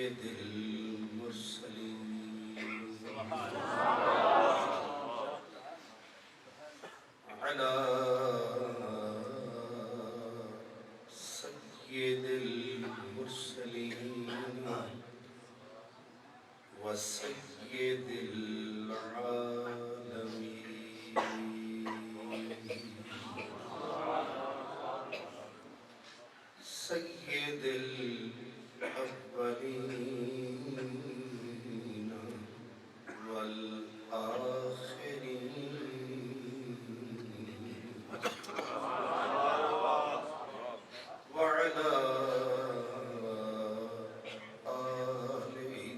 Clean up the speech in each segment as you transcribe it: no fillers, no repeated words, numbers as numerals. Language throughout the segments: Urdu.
سيد المرسلين على سيد المرسلين وسيد العالمين سيد الأولين والآخرين وعلى آله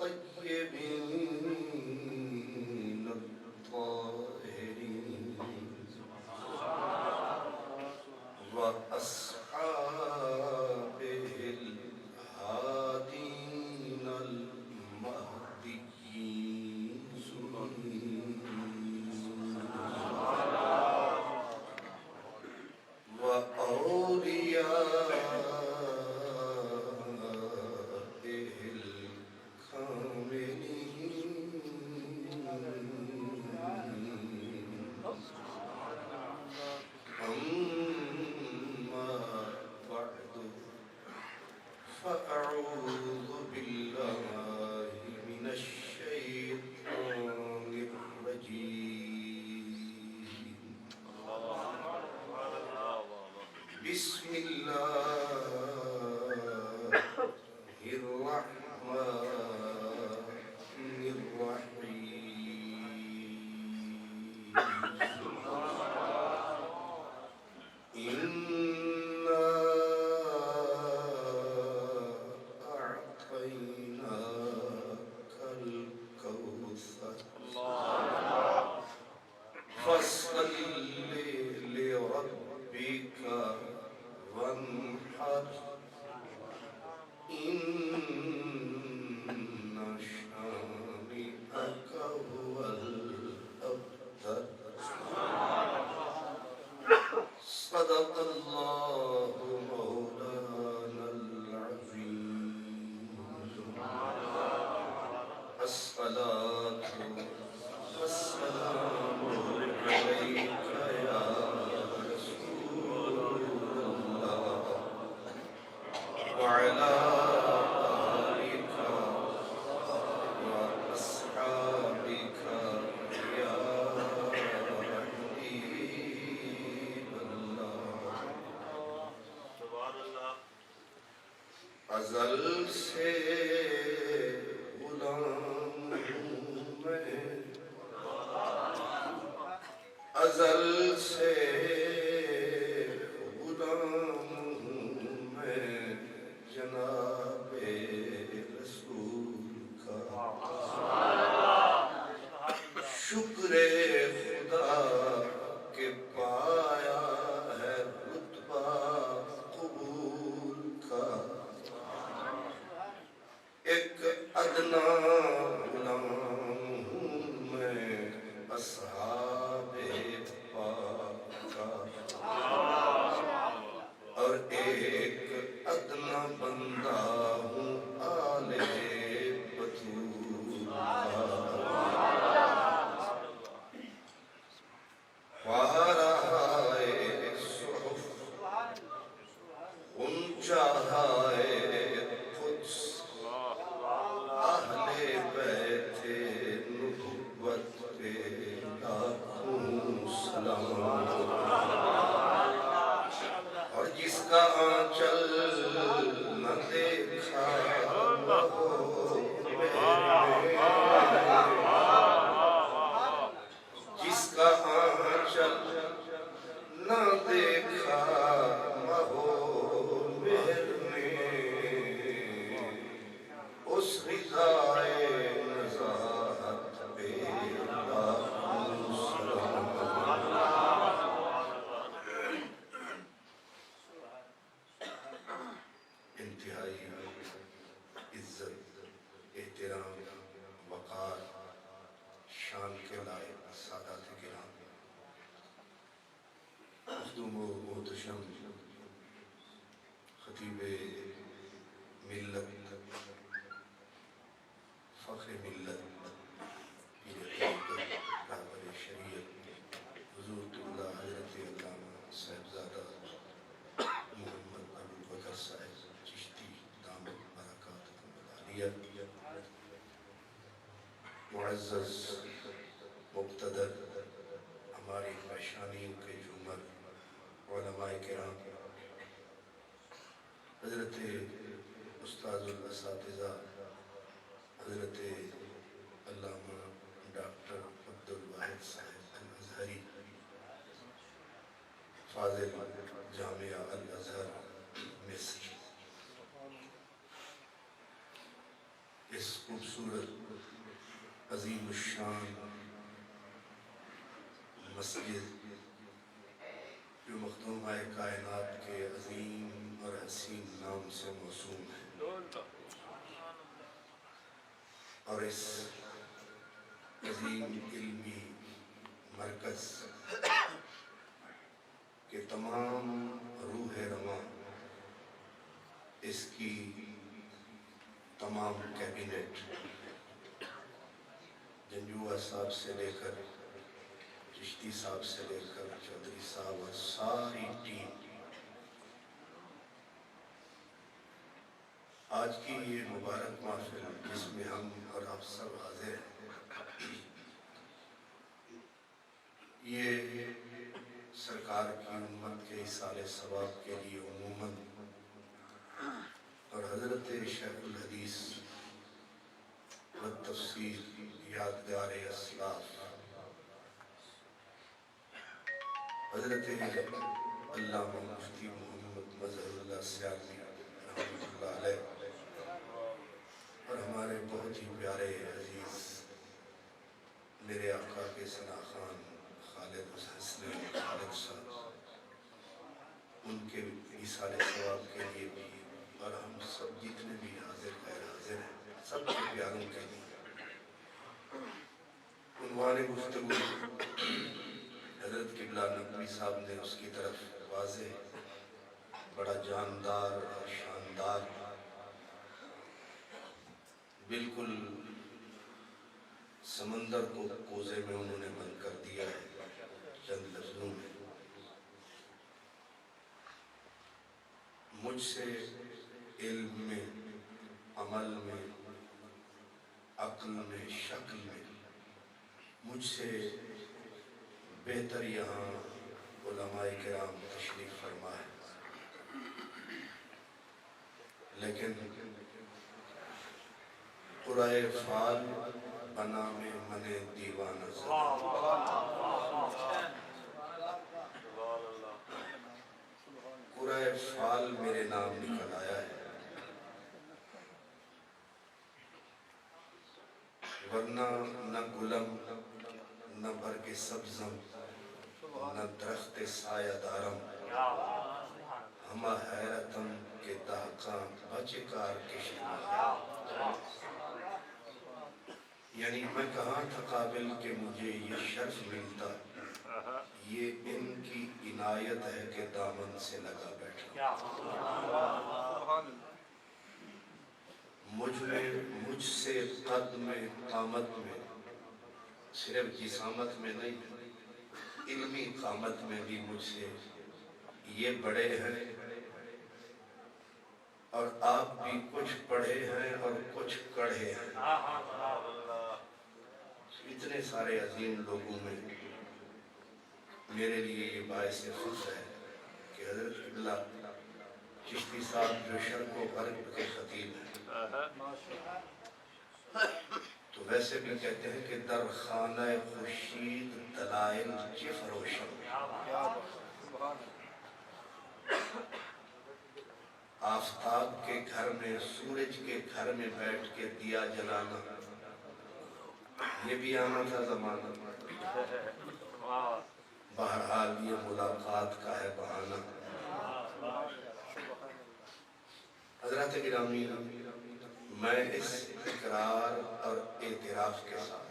الطيبين الطاهرين وأصحابه الهادين المهديين وأوليائه الكاملين أما بعد فأعوذ بالله من الشيطان الرجيم بسم الله الرحمن الرحيم إنا أعطيناك الكوثر فصل لربك وانحر إن شانئك هو الأبتر صدق الله مولانا العظيم الصلاة والسلام عليك يا رسول الله وعلى آلك وأصحابك يا حبيب الله ازل سے غلام ہوں میں ازل سے غلام ہوں میں جناب رسول کا شکر خدا کہ پایا ہے رتبہ قبول کا ایک ادنا غلام ہوں میں اصحاب پاک کا اور ایک ادنا بندہ ہوں آل بطول کا خواہرائے صحف اونچا ہے قدس اہل بیت نبوت پہ لاکھوں سلام اور جس کا آنچل نہ دیکھا وہ جس کا آنچل نہ دیکھا مہو مہر نے اس رضائے نزاہت پہ لاکھوں سلام انتہائی عزت احترام وقار شان کے لائق سادات کرام مخدوم و محتشم خطیب ملت جمہوریت، معزز مقتدر ہماری پیشانیوں کے جھومر علماء کرام، حضرت استاذ الاساتذہ حضرت علامہ ڈاکٹر عبدالواحد صاحب الازہری، فاضل جامعہ الازہر مصر، اس خوبصورت عظیم الشان مسجد جو مخدومہ کائنات کے عظیم اور حسین نام سے موسوم ہے، اور اس عظیم علمی مرکز کہ تمام روح رواں، اس کی تمام کیبنٹ، جنجوہ صاحب سے لے کر چشتی صاحب سے لے کر چودھری صاحب اور ساری ٹیم، آج کی یہ مبارک محفل جس میں ہم اور آپ سب حاضر ہیں، یہ سرکار کی امت کے اصالِ ثواب کے لیے عموماً اور حضرت شیخ الحدیث والتفسیر یادگار اسلاف حضرت علامہ مفتی محمد مظہر اللہ سیالوی رحمۃ اللہ علیہ اور ہمارے بہت ہی پیارے عزیز میرے آقا کے ثنا خان خالد حسن خالد صاحب، ان کے اصالِ ثواب کے لیے بھی، اور ہم سب جتنے بھی حاضر غیر حاضر ہیں سب کے پیاروں کے لیے عنوان گفتگو حضرت قبلہ نقوی صاحب نے اس کی طرف واضح بڑا جاندار اور شاندار بالکل سمندر کو کوزے میں انہوں نے بند کر دیا ہے چند لفظوں میں. مجھ سے علم میں، عمل میں، عقل میں، شکل میں مجھ سے بہتر یہاں علماء کرام تشریف فرما ہے، لیکن قرائے فال بنا میں من دیوانہ قرائے فال میرے نام نکل آیا ہے، ورنہ نہ گلم نہ برگ سبزم نہ درخت سایہ دارم، ہمہ حیرتم کے دہقاں بچکار کے شما. یعنی میں کہاں تھا قابل کہ مجھے یہ شرف ملتا، یہ ان کی عنایت ہے کہ دامن سے لگا بیٹھا. مجھ سے قد میں، قامت میں، صرف جسامت میں نہیں، علمی قامت میں بھی مجھ سے یہ بڑے ہیں، اور آپ بھی کچھ پڑھے ہیں اور کچھ کڑھے ہیں. اتنے سارے عظیم لوگوں میں میرے لیے یہ باعث فخر ہے کہ حضرت قبلہ چشتی صاحب جو شرق و غرب کے خطیب ہیں، تو ویسے بھی کہتے ہیں کہ در خانہ خورشید دلائل چه فروشم. آفتاب کے گھر میں، سورج کے گھر میں بیٹھ کے دیا جلانا، یہ بھی آنا تھا زمانہ. بہرحال یہ ملاقات کا ہے بہانہ. حضرات گرامی، میں اس اقرار اور اعتراف کے ساتھ،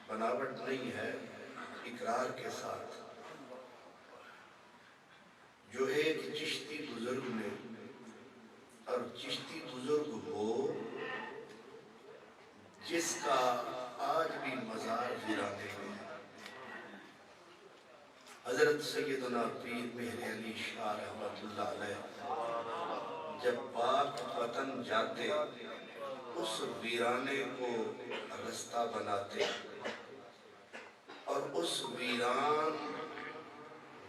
بناوٹ نہیں ہے، اقرار کے ساتھ، جو ایک چشتی بزرگ نے، اور چشتی بزرگ وہ جس کا آج بھی مزار ویرانے میں ہے، حضرت سیدنا پیر مہر علی شاہ رحمۃ اللہ علیہ جب پاک وطن جاتے اس ویرانے کو رستہ بناتے اور اس ویران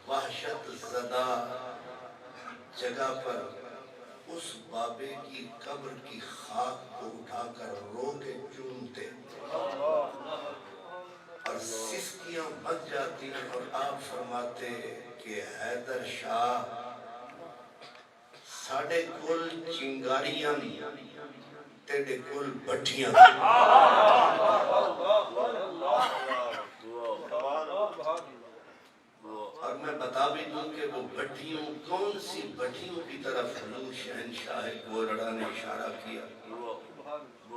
وحشت زدہ جگہ پر اس بابے کی قبر کی خاک کو اٹھا کر رو کے چومتے اور سسکیاں بن جاتی اور آپ فرماتے کہ حیدر شاہ ساڑھے کل چنگاریاں تیڑے کل بٹھیاں اور میں بتا بھی دوں کہ وہ بٹھیوں کون سی بٹھیوں کی طرف حضور شہنشاہ گولڑا نے اشارہ کیا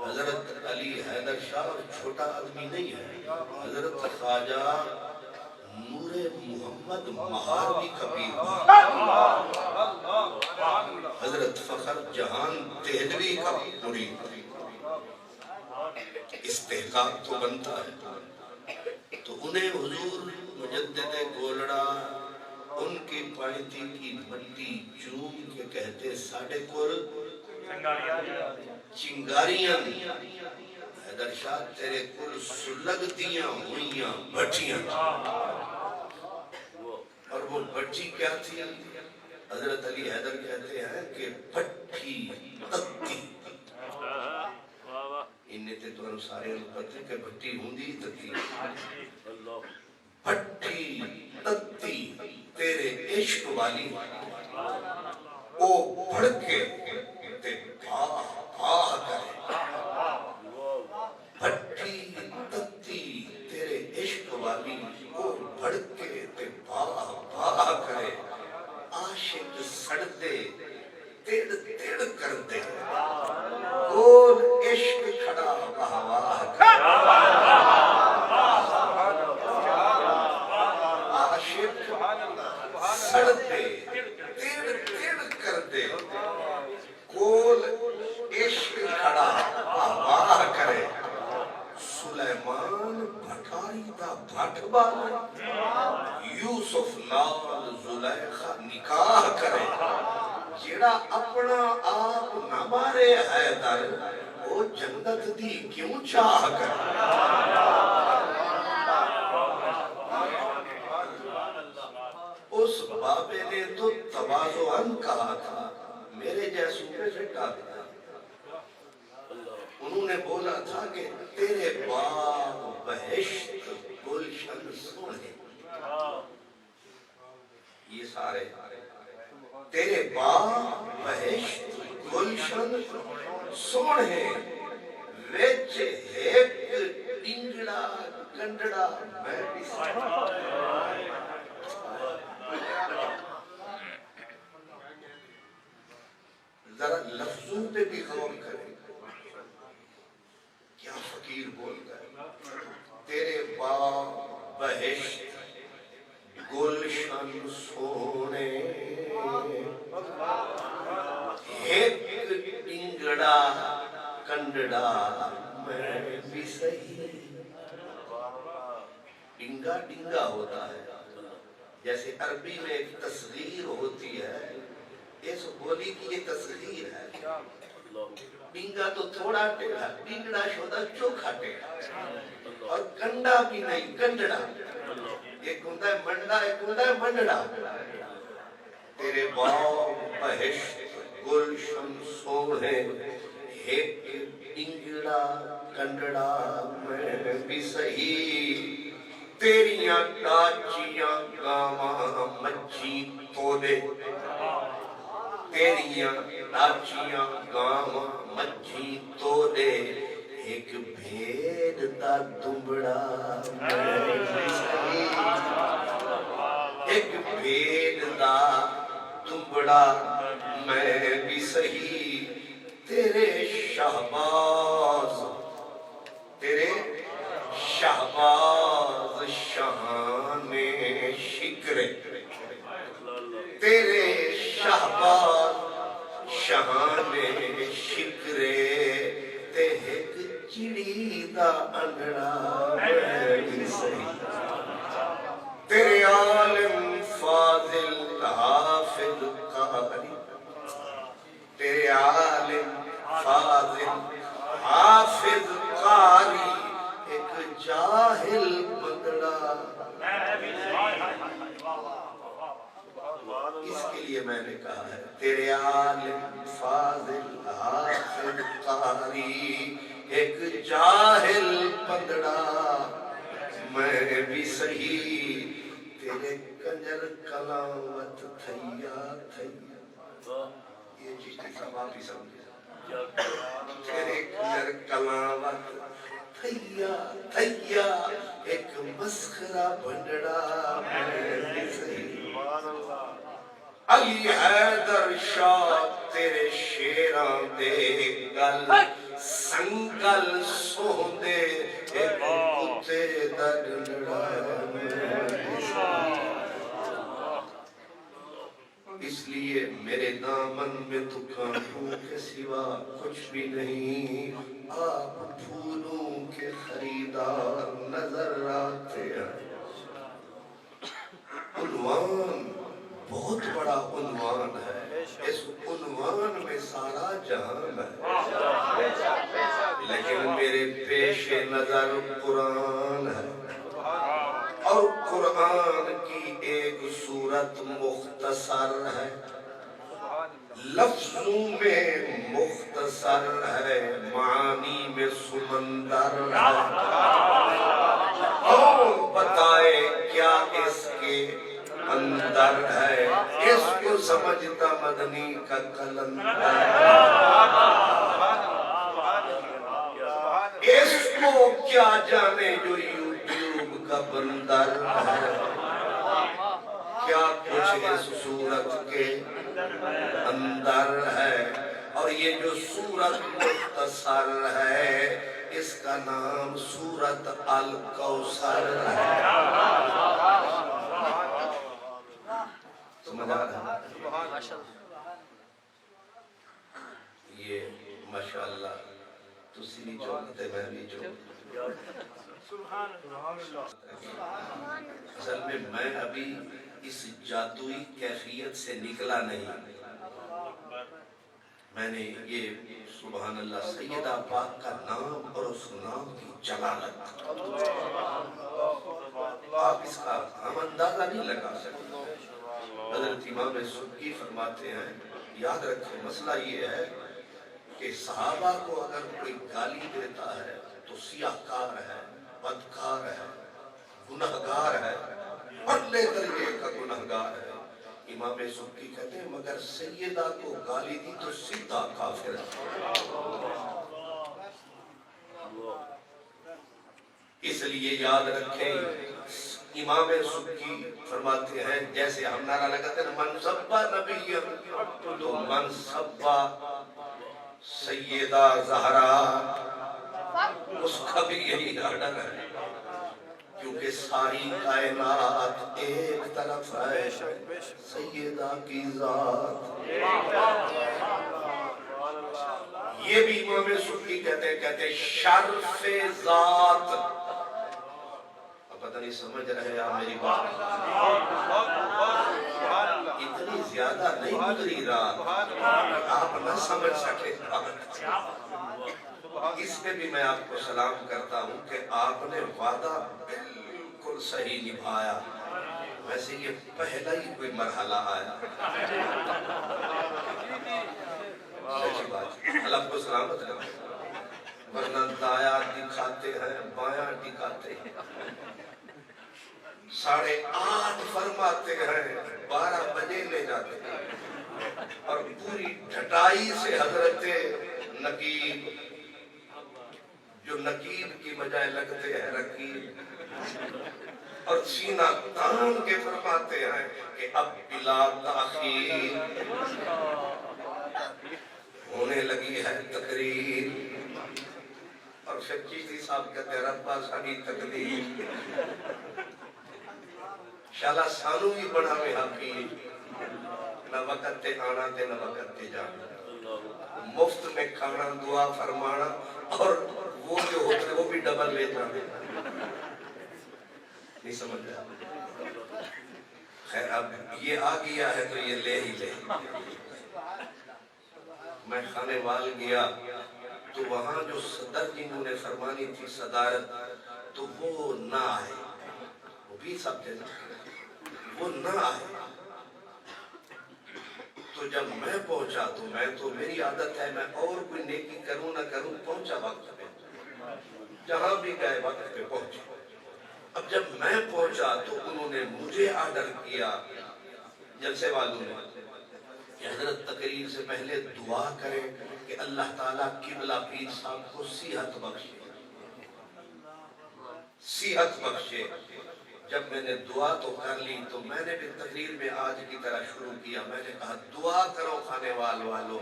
حضرت علی حیدر شاہ چھوٹا آدمی نہیں ہے حضرت خواجہ نور محمد مہاروی کبیر حضرت فخر جہان دہلوی کا مرید استحقاق تو بنتا ہے تو انہیں حضور مجدد گولڑا ان کی پائنتی کی مٹی چوم کے کہتے ساڑھے کل چنگاریاں حیدر شاہ تیرے کل سلگ دیاں ہوئیاں بٹھیاں اور وہ بٹھی کیا تھی حضرت علی حیدر کہتے ہیں کہ بٹھی تتی انہیں تے تو سارے پتہ کہ بٹھی ہوندی تتی بٹھی تتی تیرے عشق والی او بھڑکے تے باہ کرے بٹھی تتی تیرے عشق والی او بھڑکے تے باہ کرے عاشق سڑتے تیڑ تیڑ کرتے گول عشق کھڑا واہ کرے عاشق سڑتے تیڑ تیڑ کرتے گول عشق کھڑا واہ کرے سلیمان بھٹاری دا بھٹ بال یوسف نال زلیخا نکاح کرے جیڑا اپنا آپ نہ مارے حیدر وہ جنت دی کیوں چاہ کرے اس بابے نے تو تواضعاً کہا تھا میرے جیسوں پہ فٹا تھا انہوں نے بولا تھا کہ تیرے باغ بہشت گلشن سونے یہ سارے تیرے باغ بہشت گلشن سونے ویچ ہیک ڈنگڑا کنڈڑا میں بھی ذرا لفظوں پہ بھی غور کریں کیا فقیر بول گئے تیرے باغ بہشت گلشن سونے ایک ڈنگڑا کنڈڑا میں بھی صحیح ڈنگا ڈنگا ہوتا ہے جیسے عربی میں ایک تصغیر ہوتی ہے اس بولی کی یہ تصغیر ہے ڈنگا تو تھوڑا ٹیڑھا ڈنگڑا شودا چوکھا ٹیڑھا اور کنڈا بھی نہیں کنڈڑا ایک ہوتا ہے منڈا ایک ہوتا ہے منڈڑا تیرے باغ بہشت گلشن سونے ایک ڈنگڑا کنڈڑا میں بھی صحیح تیریاں ڈاچیاں گاواں مچھی تولے تیریاں ڈاچیاں گاواں مچھی تولے ایک بھیڑ دا دمبڑا میں بھی صحیح ایک بھیڑ دا دمبڑا میں بھی صحیح تیرے شہباز شہان شکرے تیرے شہباز شہان شکرے تے ایک چڑی دا انڑا میں بھی صحیح تیرے عالم فاضل حافظ قاری تیرے عالم فاضل کہا ہے تیرے عالم فاضل حافظ قاری ایک جاہل پندڑا میں بھی صحیح تیرے کنجر کلاوت تھیا تھیا یہ چیز سب آپ ہی سمجھے تیرے کنجر کلاوت تھیا تھیا ایک مسخرہ بھنڈڑا میں بھی صحیح علی حیدر شاہ تیرے شیران دے گل سنگل سوندے ایک کتے دگڑا اس لیے میرے دامن میں تو کانٹوں کے سوا کچھ بھی نہیں آپ پھولوں کے خریدار نظر آتے ہیں عنوان بہت بڑا عنوان ہے اس عنوان میں سارا جہان ہے لیکن میرے پیش نظر قرآن ہے اور قرآن کی ایک صورت مختصر ہے لفظوں میں مختصر ہے معانی میں سمندر ہے اور بتائے کیا اس کے اندر ہے اس کو سمجھتا مدنی کا کلندر اس کو کیا جانے جو یوٹیوب کا بندر ہے کیا کچھ اس صورت کے اندر ہے اور یہ جو صورت مختصر ہے اس کا نام سورت الکوثر ہے سمجھ آ رہا ہے یہ ماشاءاللہ تسی بھی چوکتے میں بھی چوکتے اصل میں ابھی اس جادوئی کیفیت سے نکلا نہیں میں نے یہ سبحان اللہ سیدہ پاک کا نام اور اس نام کی جلالت آپ اس کا ہم اندازہ نہیں لگا سکتے حضرت امام سبکی فرماتے ہیں یاد رکھیں مسئلہ یہ ہے کہ صحابہ کو اگر کوئی گالی دیتا ہے تو سیاہکار ہے بدکار ہے گنہگار ہے بڑے درجے کا گنہگار ہے امام سبکی کہتے ہیں مگر سیدہ کو گالی دی تو سیدھا کافر ہے اس لیے یاد رکھیں امام سبکی فرماتے ہیں جیسے ہم نعرہ لگاتے ہیں من سبا نبی تو من سبا سیدہ زہرا اس کا بھی یہی آرڈر ہے کیونکہ ساری کائنات ایک طرف ہے سیدہ کی ذات یہ بھی امام سبکی کہتے ہیں شرف ذات پتہ نہیں سمجھ رہے آپ میری بات اتنی زیادہ نہیں گزری رات آپ نہ سمجھ سکے اس میں بھی میں آپ کو سلام کرتا ہوں کہ آپ نے وعدہ بالکل صحیح نبھایا ویسے یہ پہلا ہی کوئی مرحلہ آیا سچی بات اللہ کو سلامت کریں ورنہ دایاں دکھاتے ہیں بایاں دکھاتے ہیں 8:30 فرماتے ہیں 12 بجے لے جاتے ہیں اور پوری ڈھٹائی سے حضرت نقیب جو نقیب کی بجائے لگتے ہیں رقیب اور سینہ تان کے فرماتے ہیں کہ اب بلا تاخیر ہونے لگی ہے تقریر اور پھر چیزی صاحب کہتے ہیں ربا سانی تقدیر شالا سانو بھی بڑھا میں حقیر نہ وقت تے آنا تے نہ وقت تے جانا مفت میں کھانا دعا فرمانا اور وہ جو ہوتے وہ بھی ڈبل لے جانے نہیں سمجھ رہا خیر اب یہ آ گیا ہے تو یہ لے ہی لے میں خانے وال گیا تو وہاں جو صدر جنہوں نے فرمانی تھی صدارت تو وہ نہ آئے وہ بھی سب تھے وہ نہ آئے تو تو جب میں پہنچا تو میں تو میری عادت ہے میں اور کوئی نیکی کروں نہ کروں پہنچا وقت پہ، جہاں بھی گئے وقت پہ پہنچے۔ اب جب میں پہنچا تو انہوں نے مجھے آرڈر کیا جلسے والوں نے کہ حضرت تقریر سے پہلے دعا کریں کہ اللہ تعالیٰ قبلہ پیر صاحب کو صحت بخشے، صحت بخشے۔ جب میں نے دعا تو کر لی تو میں نے بھی تقریر میں آج کی طرح شروع کیا، میں نے کہا دعا کرو خانے والو،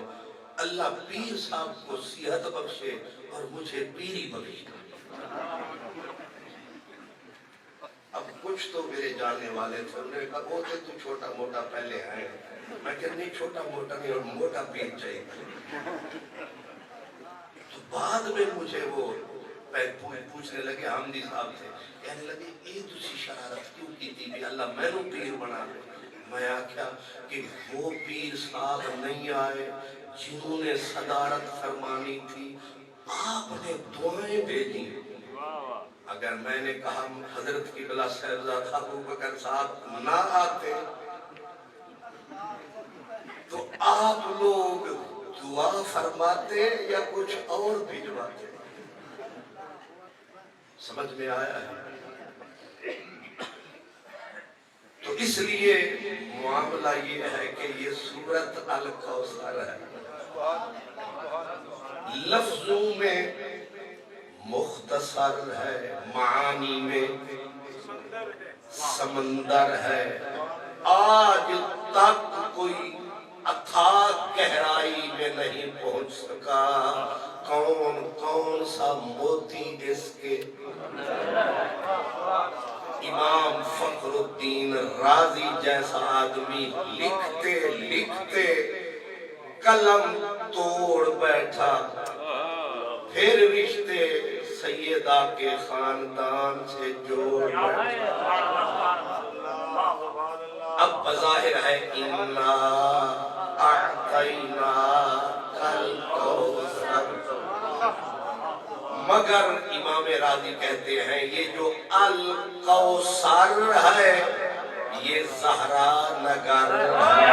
اللہ پیر صاحب کو صحت بخشے اور مجھے پیری بخشے۔ اب کچھ تو میرے جاننے والے تھے، انہوں نے کہا وہ تو چھوٹا موٹا پہلے آئے، میں کہ نہیں چھوٹا موٹا نہیں اور موٹا پیر چاہیے۔ تو بعد میں مجھے وہ پوچھنے لگے، حمدی صاحب تھے، کہنے لگے یہ تسی شرارت کیوں کی تھی بھی اللہ میں نو پیر بنا لے؟ میں آکھیا کہ وہ پیر صاحب نہیں آئے جنہوں نے صدارت فرمانی تھی، آپ نے دعائیں بھیجی۔ اگر میں نے کہا حضرت کی بلا صاحبزادہ ابوبکر صاحب نہ آتے تو آپ لوگ دعا فرماتے یا کچھ اور بھجواتے؟ سمجھ میں آیا ہے؟ تو اس لیے معاملہ یہ ہے کہ یہ سورت الکوثر ہے، لفظوں میں مختصر ہے، معانی میں سمندر ہے، آج تک کوئی اتھاہ گہرائی میں نہیں پہنچ سکا۔ کون کون سا موتی اس کے امام فخر الدین رازی جیسا آدمی لکھتے لکھتے قلم توڑ بیٹھا، پھر رشتے سیدہ کے خاندان سے جوڑ بیٹھا۔ اب بظاہر ہے اِنَّا أَعْطَيْنَا الْكَوْثَرَ، مگر امام راضی کہتے ہیں یہ جو الکوثر ہے یہ زہرا نگر ہے۔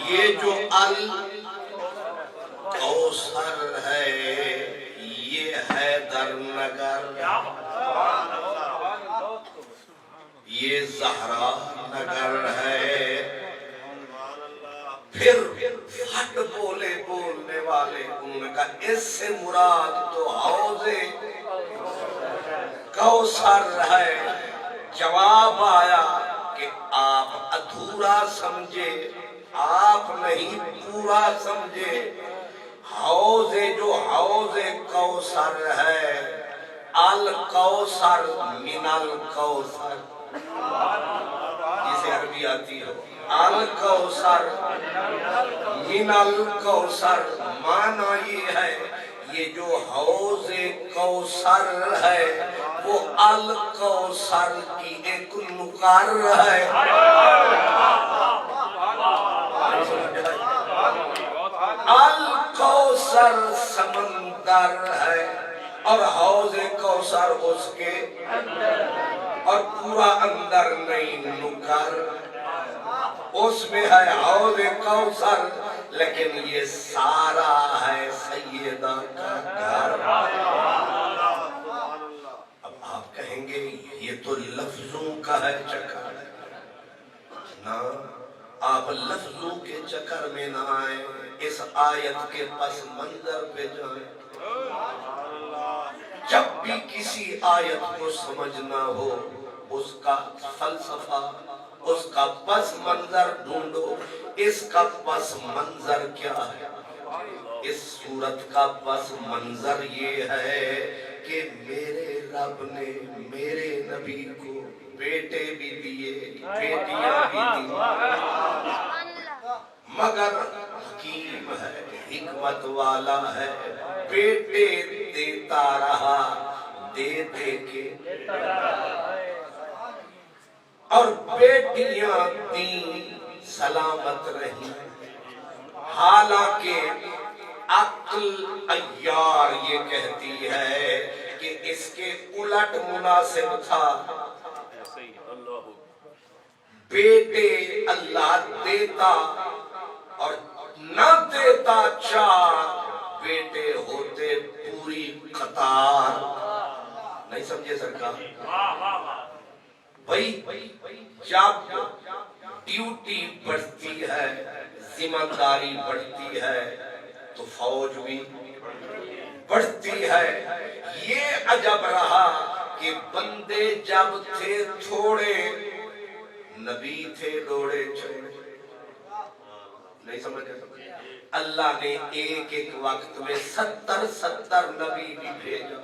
یہ جو الکوثر ہے یہ حیدر نگر، یہ زہرا نگر ہے۔ پھر ہٹ بولے بولنے والے، انہوں نے کہا اس سے مراد تو حوض کوثر ہے۔ جواب آیا کہ آپ ادھورا سمجھے، آپ نہیں پورا سمجھے۔ حوض جو حوض کوثر ہے، الکوثر من الکوثر، جسے عربی آتی ہو، الکوثر من الکوثر، معنی یہ ہے یہ جو حوض کوثر ہے وہ الکوثر کی ایک نقر ہے۔ الکوثر سمندر ہے اور حوض کوثر اس کے اور پورا اندر نہیں نکر، اس میں ہے حوض کوثر لیکن یہ سارا ہے سیدہ کا گھر۔ اب آپ کہیں گے یہ تو لفظوں کا ہے چکر، نہ آپ لفظوں کے چکر میں نہ آئیں، اس آیت کے پس منظر پہ جائیں۔ جب بھی کسی آیت کو سمجھنا ہو اس کا فلسفہ، اس کا پس منظر ڈھونڈو۔ اس کا پس منظر کیا ہے؟ اس صورت کا پس منظر یہ ہے کہ میرے رب نے میرے نبی کو بیٹے بھی دیے، بیٹیاں بھی دی، مگر حکیم ہے، حکمت والا ہے، بیٹے دیتا رہا، دے دے کے اور بیٹیاں دین سلامت رہی، حالانکہ عقل عیار یہ کہتی ہے کہ اس کے الٹ مناسب تھا۔ بیٹے اللہ دیتا اور نہ دیتا چار، بیٹے ہوتے پوری قطار۔ نہیں سمجھے سرکار؟ بھائی جب ڈیوٹی بڑھتی ہے، ذمہ داری بڑھتی ہے تو فوج بھی بڑھتی ہے۔ یہ عجب رہا کہ بندے جب تھے تھوڑے، نبی تھے دوڑے چھوڑے۔ نہیں سمجھے؟ اللہ نے ایک ایک وقت میں 70 نبی بھی بھیجا۔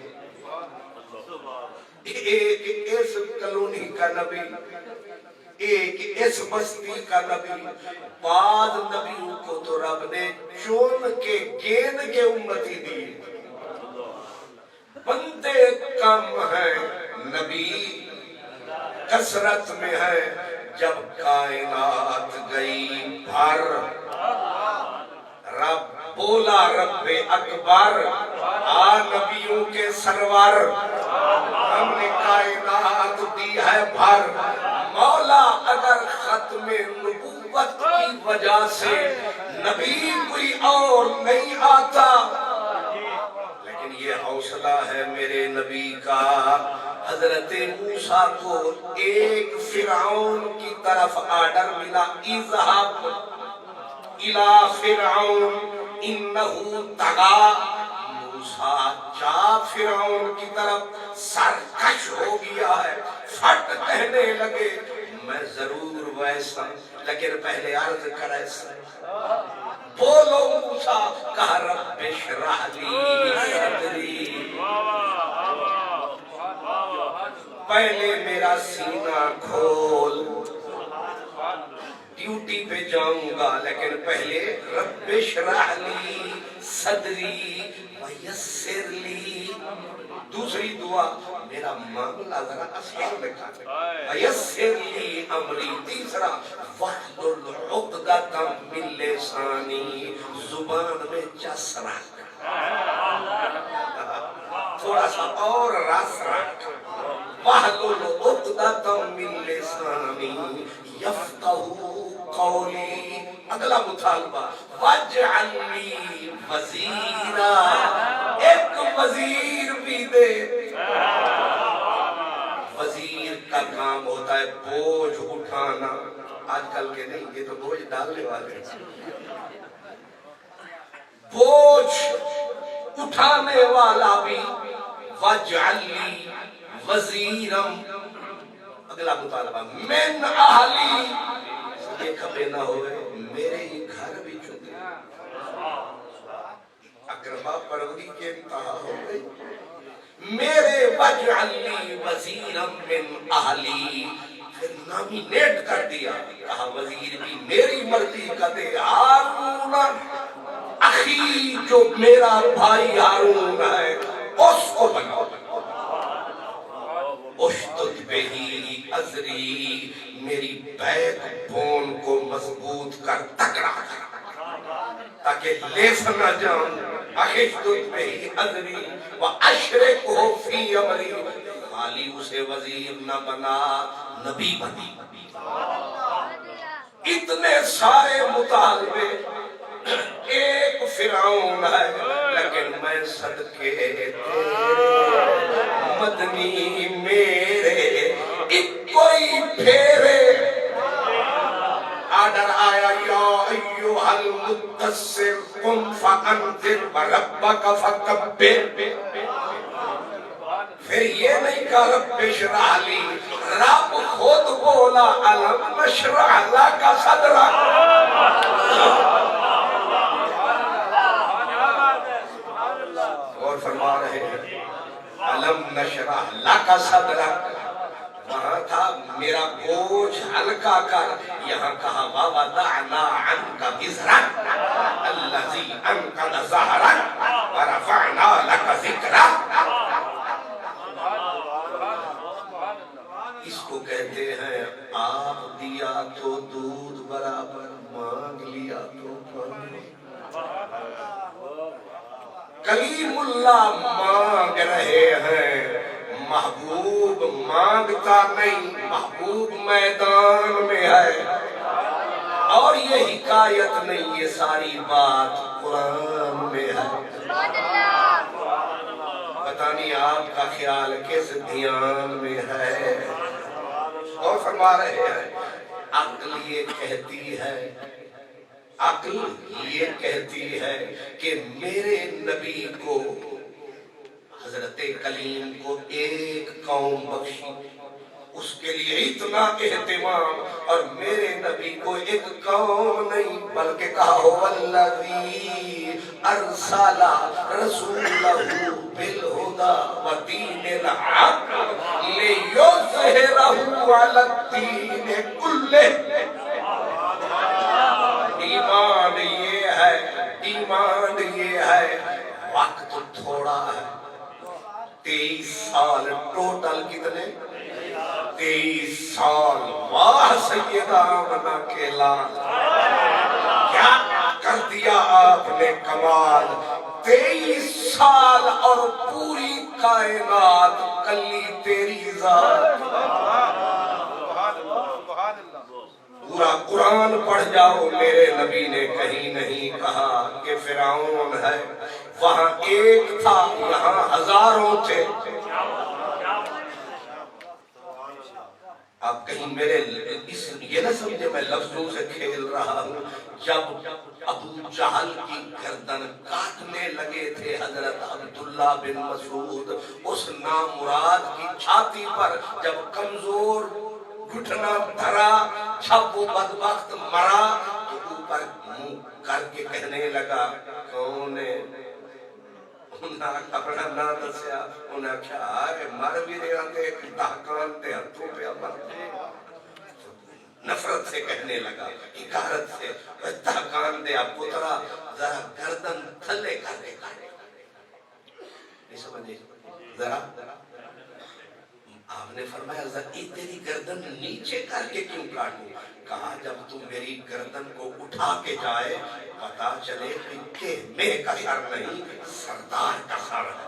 ایک اس کالونی کا نبی، ایک اس بستی کا نبی۔ بعض نبیوں کو تو رب نے چون کے گین کے امتی دی۔ بندے کم ہیں، نبی کثرت میں ہے۔ جب کائنات گئی بھر، رب بولا رب اکبر، آ نبیوں کے سرور، ہم نے کائنات دی ہے بھر۔ مولا اگر ختم نبوت کی وجہ سے نبی کوئی اور نہیں آتا، لیکن یہ حوصلہ ہے میرے نبی کا۔ حضرت موسیٰ کو ایک فرعون کی طرف آرڈر ملا، اذهب الى فرعون انہو طغی۔ موسیٰ جا فرعون کی طرف، سرکش ہو گیا ہے۔ پھٹ کہنے لگے میں ضرور ویسا، لیکن پہلے عرض کرے بولو موسیٰ، کہا رب اشرح لی صدری، پہلے میرا سینہ کھول۔ ڈیوٹی پہ جاؤں گا لیکن پہلے رب اشرح لی صدری ویسر لی۔ دوسری دعا، میرا معاملہ ذرا آسان لگا ویسر لی امری۔ تیسرا، واحلل عقدۃ من لسانی، زبان میں چس رکھ، تھوڑا سا اور رس رکھ۔ واحلل عقدۃ من لسانی یفقہوا قولی۔ اگلا مطالبہ، واجعل لی وزیرا، ایک وزیر بھی دے۔ وزیر کا کام ہوتا ہے بوجھ اٹھانا، آج کل کے نہیں، یہ تو بوجھ ڈالنے والے ہیں۔ بوجھ اٹھانے والا بھی، واجعل لی وزیرم۔ اگلا مطالبہ، من اہلی، یہ کبھی نہ ہوئے میرے ہی گھر بھی چکے، اقربا پروری کے انتہا ہو گئی۔ میرے واجعل لی وزیرم من اہلی، پھر نامینیٹ کر دیا، کہا وزیر بھی میری مرضی کا دے۔ ہارون اخی، جو میرا بھائی ہارون ہے اس کو بناؤ۔ اشتد بہی ازری، میری بیک بون کو مضبوط کر، تکڑا کر، تاکہ لیس نہ جاؤں۔ اشتد بہی ازری واشرکہ فی امری، خالی اسے وزیر نہ بنا، نبی بنی۔ اتنے سارے مطالبے، ایک فرعون ہے، لیکن میں صدقے تیرے مدنی میرے ایک کوئی پھیرے۔ آرڈر آیا، یا ایوہ المدثر قم فانذر وربک فکبر۔ پھر یہ نہیں کہا رب اشرح لی، رب خود بولا الم نشرح لک صدرک۔ اور فرما رہے ہیں الم نشرح لک صدرک، وہاں تھا میرا بوجھ ہلکا کر، یہاں کہا ووضعنا عنک وزرک الذی انقض ظہرک ورفعنا لک ذکرک۔ اس کو کہتے ہیں آپ دیا تو دودھ برابر، مانگ لیا تو پانی۔ کلیم اللہ مانگ رہے ہیں، محبوب مانگتا نہیں، محبوب میدان میں ہے۔ اور یہ حکایت نہیں، یہ ساری بات قرآن میں ہے۔ پتہ نہیں آپ کا خیال کس دھیان میں ہے۔ اور فرما رہے ہیں عقل یہ کہتی ہے، عقل یہ کہتی ہے کہ میرے نبی کو، حضرت کلیم کو ایک قوم بخشی، اس کے لیے اتنا اہتمام، اور میرے نبی کو ایک قوم نہیں بلکہ کہا والذی ارسل رسولہ بالہدی ودین الحق لیظہرہ علی الدین کلہ۔ ایمان یہ ہے، ایمان یہ ہے، وقت تھوڑا ہے، 23 سال ٹوٹل کتنے؟ 23 سال۔ واہ سیدہ آمنہ کے لال، کیا کر دیا آپ نے کمال! 23 سال اور پوری کائنات کلی تیری ذات۔ پورا قرآن پڑھ جاؤ، میرے نبی نے کہیں نہیں کہا کہ فرعون ہے، وہاں ایک تھا یہاں ہزاروں تھے۔ آپ کہیں میرے یہ نہ سمجھے میں لفظوں سے کھیل رہا ہوں۔ جب ابو جہل کی گردن کاٹنے لگے تھے حضرت عبداللہ بن مسعود، اس نامراد کی چھاتی پر جب کمزور گھٹنا دھرا، جب وہ بدبخت مرا تو اوپر منہ کر کے کہنے لگا کون ہے؟ انہاں اپنا نہ دسیا، انہاں کیا ہے مر بھی رہے ہیں تحقان دے ہتھوں پہ امر۔ نفرت سے کہنے لگا، حکارت سے، تحقان دے پترا ذرا گردن تھلے کر دے کر۔ نہیں سمجھے ذرا؟ آپ نے فرمایا تیری گردن نیچے کر کے کیوں کاٹوں؟ کہا جب تم میری گردن کو اٹھا کے جائے پتا چلے کہ میں کا سر نہیں سردار کا سر ہے۔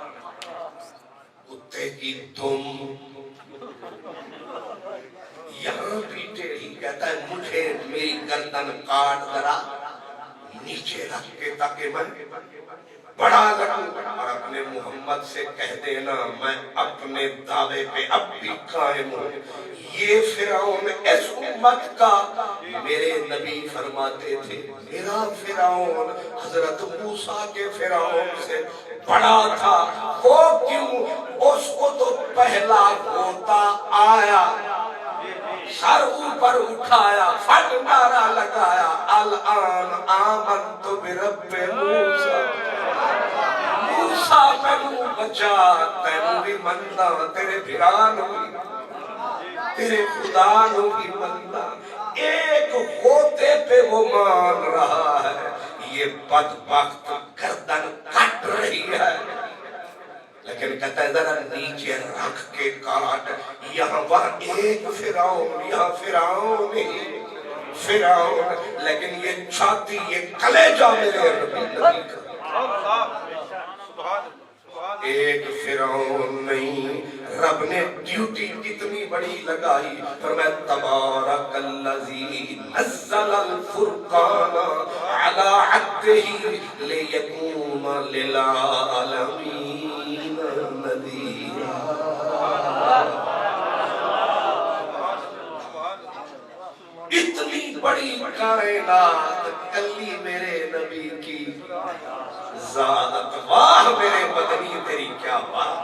کتے کی دم یہاں پیٹے ہی کہتا ہے مجھے میری گردن کاٹ ذرا نیچے رکھ کے تاکہ میں بڑا لگوں، اور اپنے محمد سے کہہ دینا میں اپنے دعوے پہ اب بھی قائم ہوں۔ یہ فرعون اس امت کا، میرے نبی فرماتے تھے میرا فرعون حضرت موسیٰ کے فرعون سے بڑا تھا۔ وہ کیوں؟ اس کو تو پہلا ہوتا آیا، سر اوپر اٹھایا، پھٹ نعرہ لگایا الان آمنت برب موسیٰ، موسیٰ مینوں بچا، تینوں بھی مننا، تیرے بھرانوں بھی، تیرے خدا نو بھی مننا۔ ایک ہوتے پہ وہ مان رہا ہے، یہ بدبخت گردن کٹ رہی ہے، لیکن کہتا ہے ذرا نیچے رکھ کے کاٹ۔ یہاں وہاں ایک فرعون، یہاں فرعون ہی فرعون، لیکن یہ چھاتی یہ کلیجہ میرے نبی کا۔ ایک فرعون نہیں، رب نے ڈیوٹی کتنی بڑی لگائی، فرمایا تبارک الذی نزل الفرقان علی عبدہ لیکون للعالمین نذیرا۔ اتنی بڑی کائنات کلی میرے نبی کی ذات، واہ میرے مدنی تیری کیا بات۔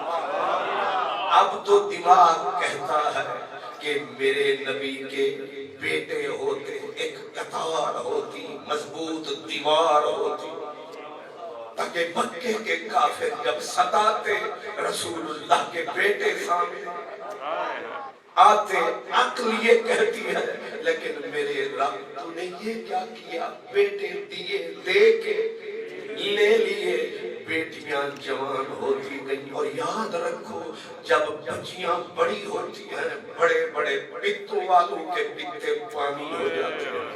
اب تو دماغ کہتا ہے کہ میرے نبی کے بیٹے ہوتے، ایک قطار ہوتی، مضبوط دیوار ہوتی، تاکہ مکے کے کافر جب ستاتے رسول اللہ کے بیٹے سامنے آتے، عقل یہ کہتی ہے لیکن میرے رب تو نے یہ کیا کیا، بیٹے دیے دے کے لے لیے، بیٹیاں جوان ہوتی گئی. اور یاد رکھو جب بچیاں بڑی ہوتی ہیں بڑے بڑے پتوں والوں کے پتے پانی ہو جاتے ہیں.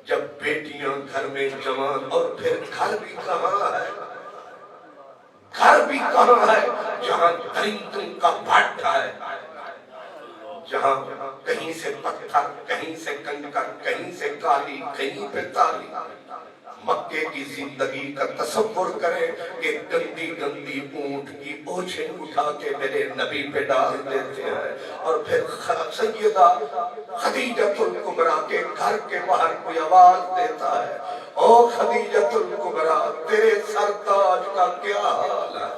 جب بیٹیاں گھر میں جوان، اور پھر گھر بھی کہاں ہے، گھر بھی کہاں ہے جہاں درندوں کا بھٹا ہے، جہاں کہیں سے پتھر، کہیں سے کنکر، کہیں سے کالی، کہیں پہ تالی. مکے کی زندگی کا تصور کریں کہ گندی گندی اونٹ کی اوچھیں اٹھا کے میرے نبی پہ ڈال دیتے ہیں، اور پھر سیدہ خدیجۃ الکبریٰ کے گھر کے باہر کوئی آواز دیتا ہے، او خدیجۃ الکبریٰ تیرے سرتاج کا کیا حال ہے.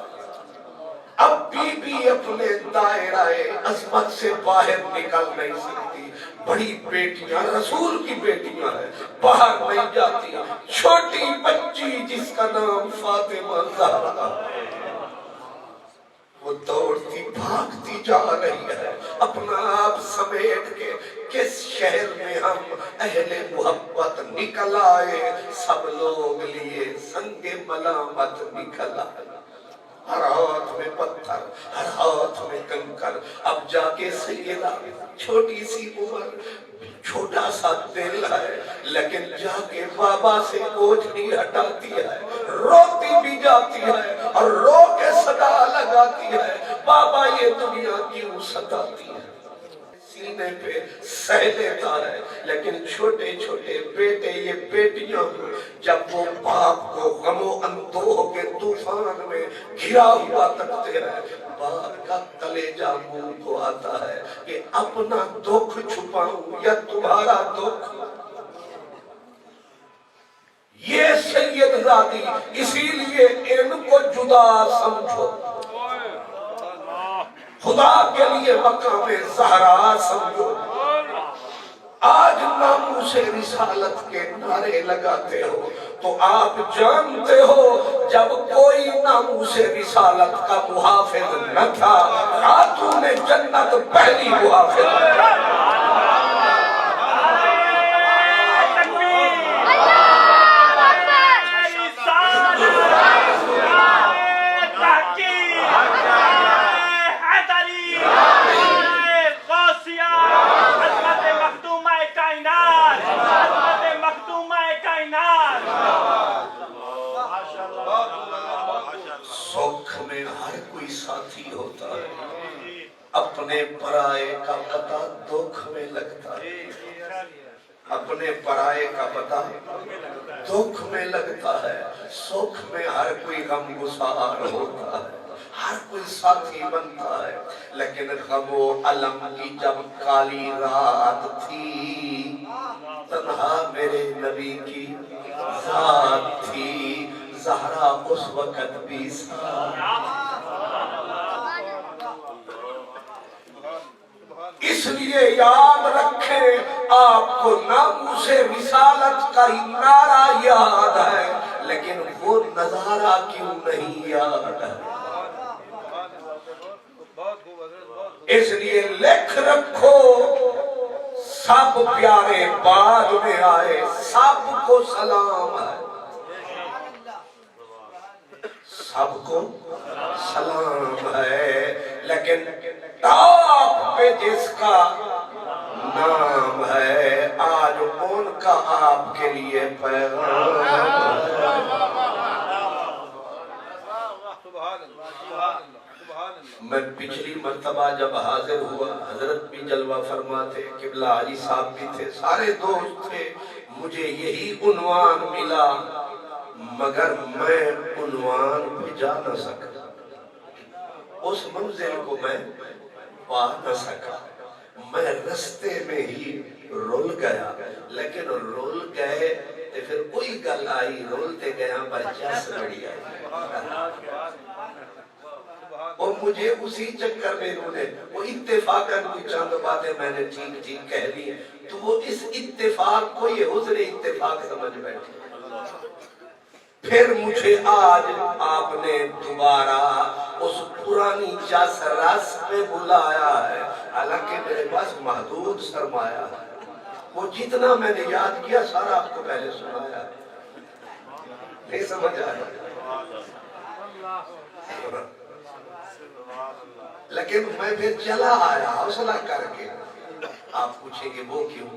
اب بی اپنے دائرہ عظمت سے باہر نکل نہیں سکتی. بڑی بیٹیاں رسول کی بیٹیاں ہیں، باہر نہیں جاتی. چھوٹی بچی جس کا نام فاطمہ زہرا، وہ دوڑتی بھاگتی جا رہی ہے اپنا آپ سمیٹ کے. کس شہر میں ہم اہل محبت نکل آئے، سب لوگ لیے سنگ ملامت نکل آئے. ہر ہاتھ میں پتھر، ہر ہاتھ میں کنکر. اب جا کے سیدہ چھوٹی سی عمر، چھوٹا سا دل ہے، لیکن جا کے بابا سے اوجھنی ہٹاتی ہے، روتی بھی جاتی ہے اور رو کے صدا لگاتی ہے، بابا یہ دنیا کیوں ستاتی ہے. سینے پہ سہ لیتا ہے. لیکن چھوٹے چھوٹے بیٹے یہ بیٹیاں جب وہ باپ کو غم و اندوہ کے طوفان میں گھرا ہوا تکتے ہیں، باپ کا کلیجہ منہ کو آتا ہے کہ اپنا دکھ چھپاؤں یا تمہارا دکھ. یہ سید زادی، اسی لیے ان کو جدا سمجھو، خدا کے لیے مقام زہرا سمجھو. آج ناموس رسالت کے نعرے لگاتے ہو تو آپ جانتے ہو جب کوئی ناموس رسالت کا محافظ نہ تھا، خاتون جنت پہلی محافظ تھا. سکھ میں ہر کوئی ساتھی ہوتا ہے، اپنے پرائے کا پتہ دکھ میں لگتا ہے. اپنے پرائے کا پتہ دکھ میں لگتا ہے. سکھ میں ہر کوئی غم گسار ہوتا ہے، ہر کوئی ساتھی بنتا ہے. لیکن غم و علم کی جب کالی رات تھی، تنہا میرے نبی کی ذات تھی. زہرا اس وقت بھی اس لیے یاد رکھیں آپ کو ناموس رسالت کا ہی نعرہ یاد ہے، لیکن وہ نظارہ کیوں نہیں یاد ہے. اس لیے لکھ رکھو سب پیارے بعد میں آئے، سب کو سلام ہے، سب کو سلام ہے. لیکن ٹاپ پہ جس کا نام ہے آج ان کا آپ کے لیے پیغام ہے. میں پچھلی مرتبہ جب حاضر ہوا، حضرت بھی جلوہ فرما تھے، قبلہ علی صاحب بھی تھے، سارے دوست تھے. مجھے یہی عنوان ملا مگر میں عنوان پہ جا نہ سکا، اس منزل کو میں پا نہ سکا. میں رستے میں ہی رول گیا. لیکن رول گئے تو پھر کوئی گل آئی، رولتے گیا پر جس بڑی آئی. اور مجھے اسی چکر میں انہوں نے وہ اتفاقاً کوئی چند باتیں میں نے ٹھیک ٹھیک کہہ لی ہیں، تو وہ اس اتفاق کو یہ حضر اتفاق سمجھ بیٹھے. پھر مجھے آج آپ نے دوبارہ اس پرانی جس رس میں بلایا ہے. حالانکہ میرے پاس محدود سرمایہ ہے، وہ جتنا میں نے یاد کیا سارا آپ کو پہلے سنایا ہے. نہیں سمجھ آیا؟ لیکن میں پھر چلا آیا حوصلہ کر کے. آپ پوچھیں گے وہ کیوں؟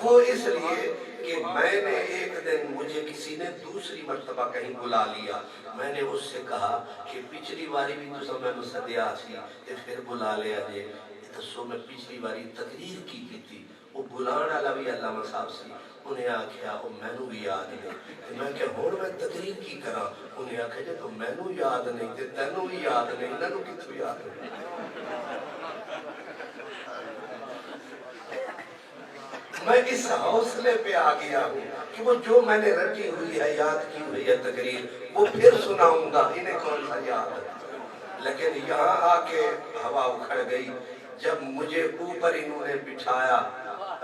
وہ اس لیے کہ میں نے ایک دن مجھے کسی نے دوسری مرتبہ کہیں بلا لیا. میں نے اس سے کہا کہ پچھلی باری بھی تو سب میں سدیا سی تے پھر بلا لیا جے. دسو میں پچھلی باری تقریر کی تھی وہ بلان والا بھی علامہ صاحب سی. انہیں آخیا وہ مینو بھی یاد نہیں. میں کہ ہوں میں تقریر کی کرا. انہیں آخیا جی تو مینو یاد نہیں تے تینوں بھی یاد نہیں انہوں کتوں یاد نہیں. میں اس حوصلے پہ آ گیا ہوں کہ وہ جو میں نے رٹی ہوئی ہے یاد کی ہوئی ہے تقریر وہ پھر سناؤں گا. انہیں کون سا یاد ہے؟ لیکن یہاں آ کے ہوا اکھڑ گئی. جب مجھے اوپر انہوں نے بٹھایا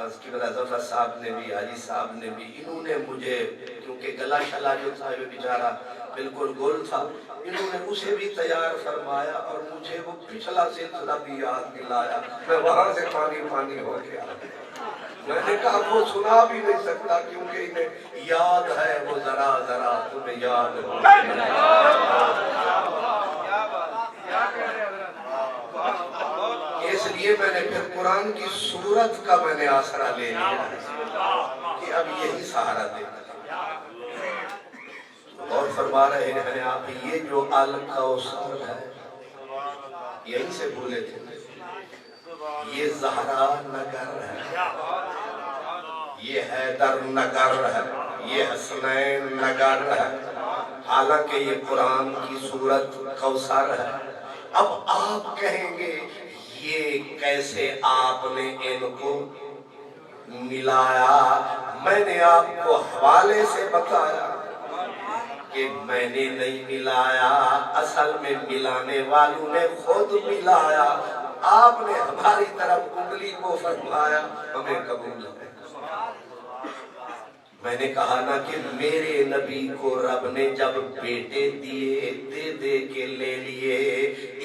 اس کی بلا ظفر صاحب نے بھی حاجی صاحب نے بھی انہوں نے مجھے کیونکہ گلا شلا جو تھا یہ بیچارہ بالکل گول تھا انہوں نے اسے بھی تیار فرمایا اور مجھے وہ پچھلا سلسلہ بھی یاد دلایا. میں وہاں سے پانی ہو گیا. میں نے کہا وہ سنا بھی نہیں سکتا کیونکہ انہیں یاد ہے وہ ذرا ذرا تمہیں یاد ہو. اس لیے میں نے پھر قرآن کی سورت کا میں نے آسرا لے لیا کہ اب یہی سہارا دے. اور فرما رہے ہیں آپ یہ جو الکوثر ہے یہیں سے بھولے تھے یہ زہرا نگر ہے یہ حیدر نگر ہے یہ حسنین نگر ہے. حالانکہ یہ قرآن کی سورت کوثر ہے. اب آپ کہیں گے یہ کیسے آپ نے ان کو ملایا؟ میں نے آپ کو حوالے سے بتایا کہ میں نے نہیں ملایا اصل میں ملانے والوں نے خود ملایا. آپ نے ہماری طرف انگلی کو فرمایا ہمیں قبول ہے. میں نے کہا نا کہ میرے نبی کو رب نے جب بیٹے دیے دے کے لے لیے.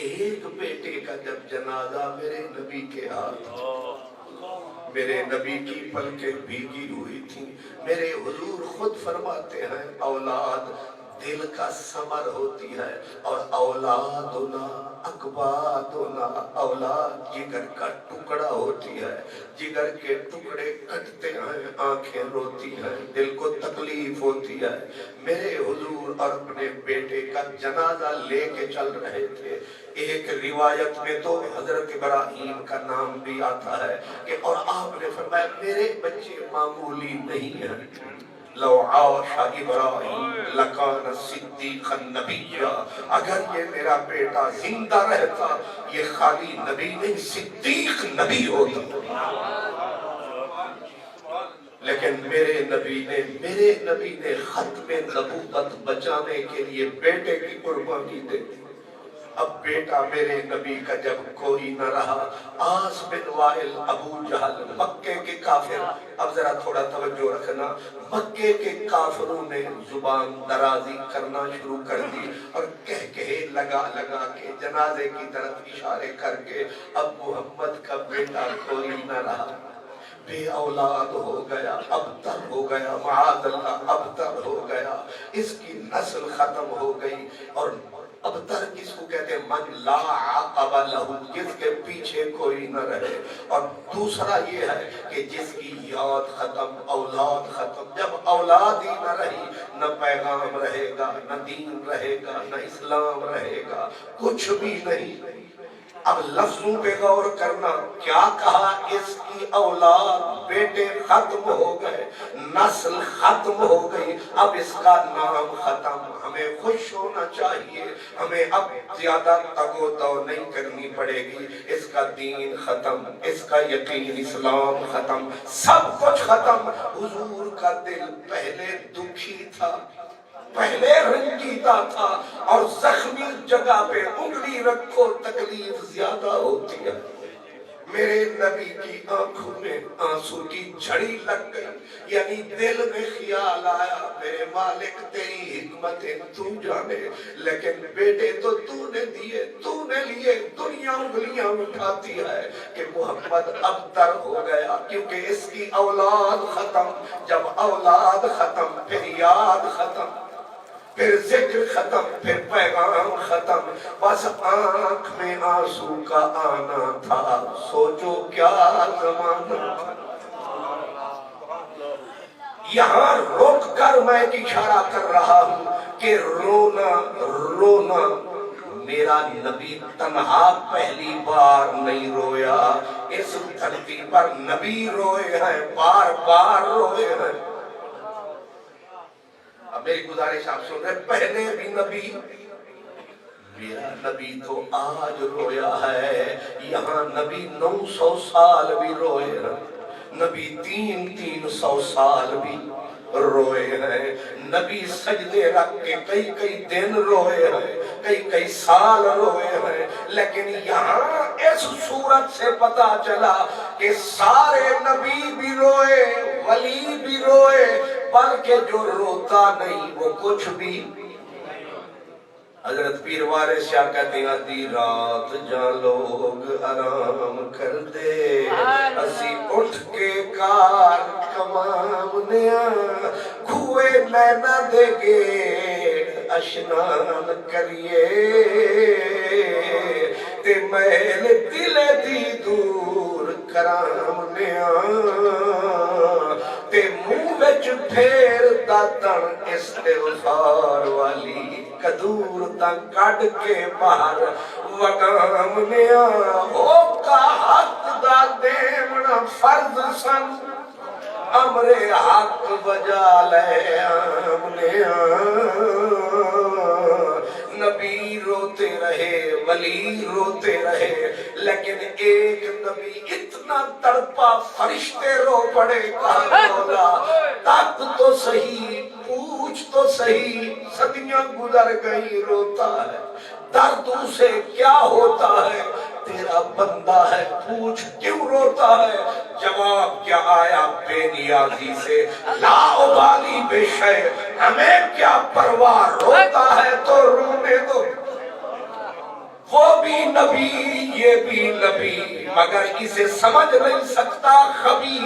ایک بیٹے کا جب جنازہ میرے نبی کے ہاتھ میرے نبی کی پلکیں بھیگی ہوئی تھی. میرے حضور خود فرماتے ہیں اولاد دل کا ثمر ہوتی ہے اور اولادنا اکبادنا اولاد جگر کا ٹکڑا ہوتی ہے. جگر کے ٹکڑے کٹتے ہیں آنکھیں روتی ہیں دل کو تکلیف ہوتی ہے. میرے حضور اور اپنے بیٹے کا جنازہ لے کے چل رہے تھے. ایک روایت میں تو حضرت ابراہیم کا نام بھی آتا ہے کہ اور آپ نے فرمایا میرے بچے معمولی نہیں ہیں. لو عاش ابراہیم لکان صدیقا نبیا. اگر یہ میرا بیٹا زندہ رہتا یہ خالی نبی نہیں صدیق نبی ہوتا. لیکن میرے نبی نے ختم نبوت بچانے کے لیے بیٹے کی قربانی دے دی. اب بیٹا میرے نبی کا جب کوئی نہ رہا آس بن وائل ابو جہل مکے کے کافر. اب ذرا تھوڑا توجہ رکھنا. مکے کے کافروں نے زبان درازی کرنا شروع کر دی اور کہے لگا کے جنازے کی طرف اشارے کر کے اب محمد کا بیٹا کوئی نہ رہا بے اولاد ہو گیا ابتر ہو گیا معاذ اللہ ابتر ہو گیا. اس کی نسل ختم ہو گئی. اور ابتر کس کو کہتے ہیں؟ من لا عقب لہو جس کے پیچھے کوئی نہ رہے. اور دوسرا یہ ہے کہ جس کی یاد ختم اولاد ختم. جب اولاد ہی نہ رہی نہ پیغام رہے گا نہ دین رہے گا نہ اسلام رہے گا کچھ بھی نہیں. اب لفظوں پہ غور کرنا کیا کہا اس کی اولاد بیٹے ختم ہو گئے نسل ختم ہو گئی. اب اس کا نام ختم. ہمیں خوش ہونا چاہیے. ہمیں اب زیادہ تگ و دو نہیں کرنی پڑے گی. اس کا دین ختم اس کا یقین اسلام ختم سب کچھ ختم. حضور کا دل پہلے دکھی تھا پہلے رنجیدہ تھا اور زخمی جگہ پہ انگلی رکھو تکلیف زیادہ ہوتی ہے. میرے نبی کی آنکھوں میں آنسو کی جھڑی لگ گئی، یعنی دل میں خیال آیا میرے مالک تیری حکمتیں تو جانے، لیکن بیٹے تو تو نے دیے، تو نے لیے، دنیا انگلیاں اٹھاتی ہے کہ محمد اب تر ہو گیا، کیونکہ اس کی اولاد ختم، جب اولاد ختم پھر یاد ختم، پھر ذکر ختم، پھر پیغام ختم، بس آنکھ میں آنسو کا آنا تھا، سوچو کیا زمانہ تھا۔ یہاں رک کر میں ایک اشارہ کر رہا ہوں کہ رونا رونا میرا نبی تنہا پہلی بار نہیں رویا، اس دھرتی پر نبی روئے ہیں، بار بار روئے ہیں۔ اب میری گزارش آپ سن رہے، پہلے بھی نبی، میرا نبی تو آج رویا ہے، یہاں نبی 900 سال بھی روئے ہیں، نبی 300 سال بھی روئے ہیں، نبی سجدے رکھ کے کئی دن روئے ہیں، کئی سال روئے ہیں، لیکن یہاں اس صورت سے پتا چلا کہ سارے نبی بھی روئے، ولی بھی روئے، بلکہ جو روتا نہیں وہ کچھ بھی۔ حضرت پیر وارث شاہ کہتے ہیں آدھی رات جہاں لوگ آرام کر دے، اسی اٹھ کے کار کمام نیا کھوئے لینا دے گے اشنان کریے، تے محل دل دی دور کرام نیا، تے منہ وچ پھیر داتن استغفار والی کدور تا کڈ کے باہر وگام نیا، ہو کا حق دا دیمنا فرض سن، امر حق بجا لے آم نیا، نبی روتے رہے، ولی روتے رہے، لیکن ایک نبی اتنا تڑپا فرشتے رو پڑے، کہا مولا تک تو صحیح، پوچھ تو صحیح، صدیاں گزر گئی روتا ہے، درد اسے کیا ہوتا ہے، تیرا بندہ ہے پوچھ کیوں روتا ہے، جواب کیا آیا بے نیازی سے، لا ابالی بے شے، ہمیں کیا پرواہ، روتا ہے تو رونے دو، وہ بھی نبی یہ بھی نبی، مگر اسے سمجھ نہیں سکتا خبی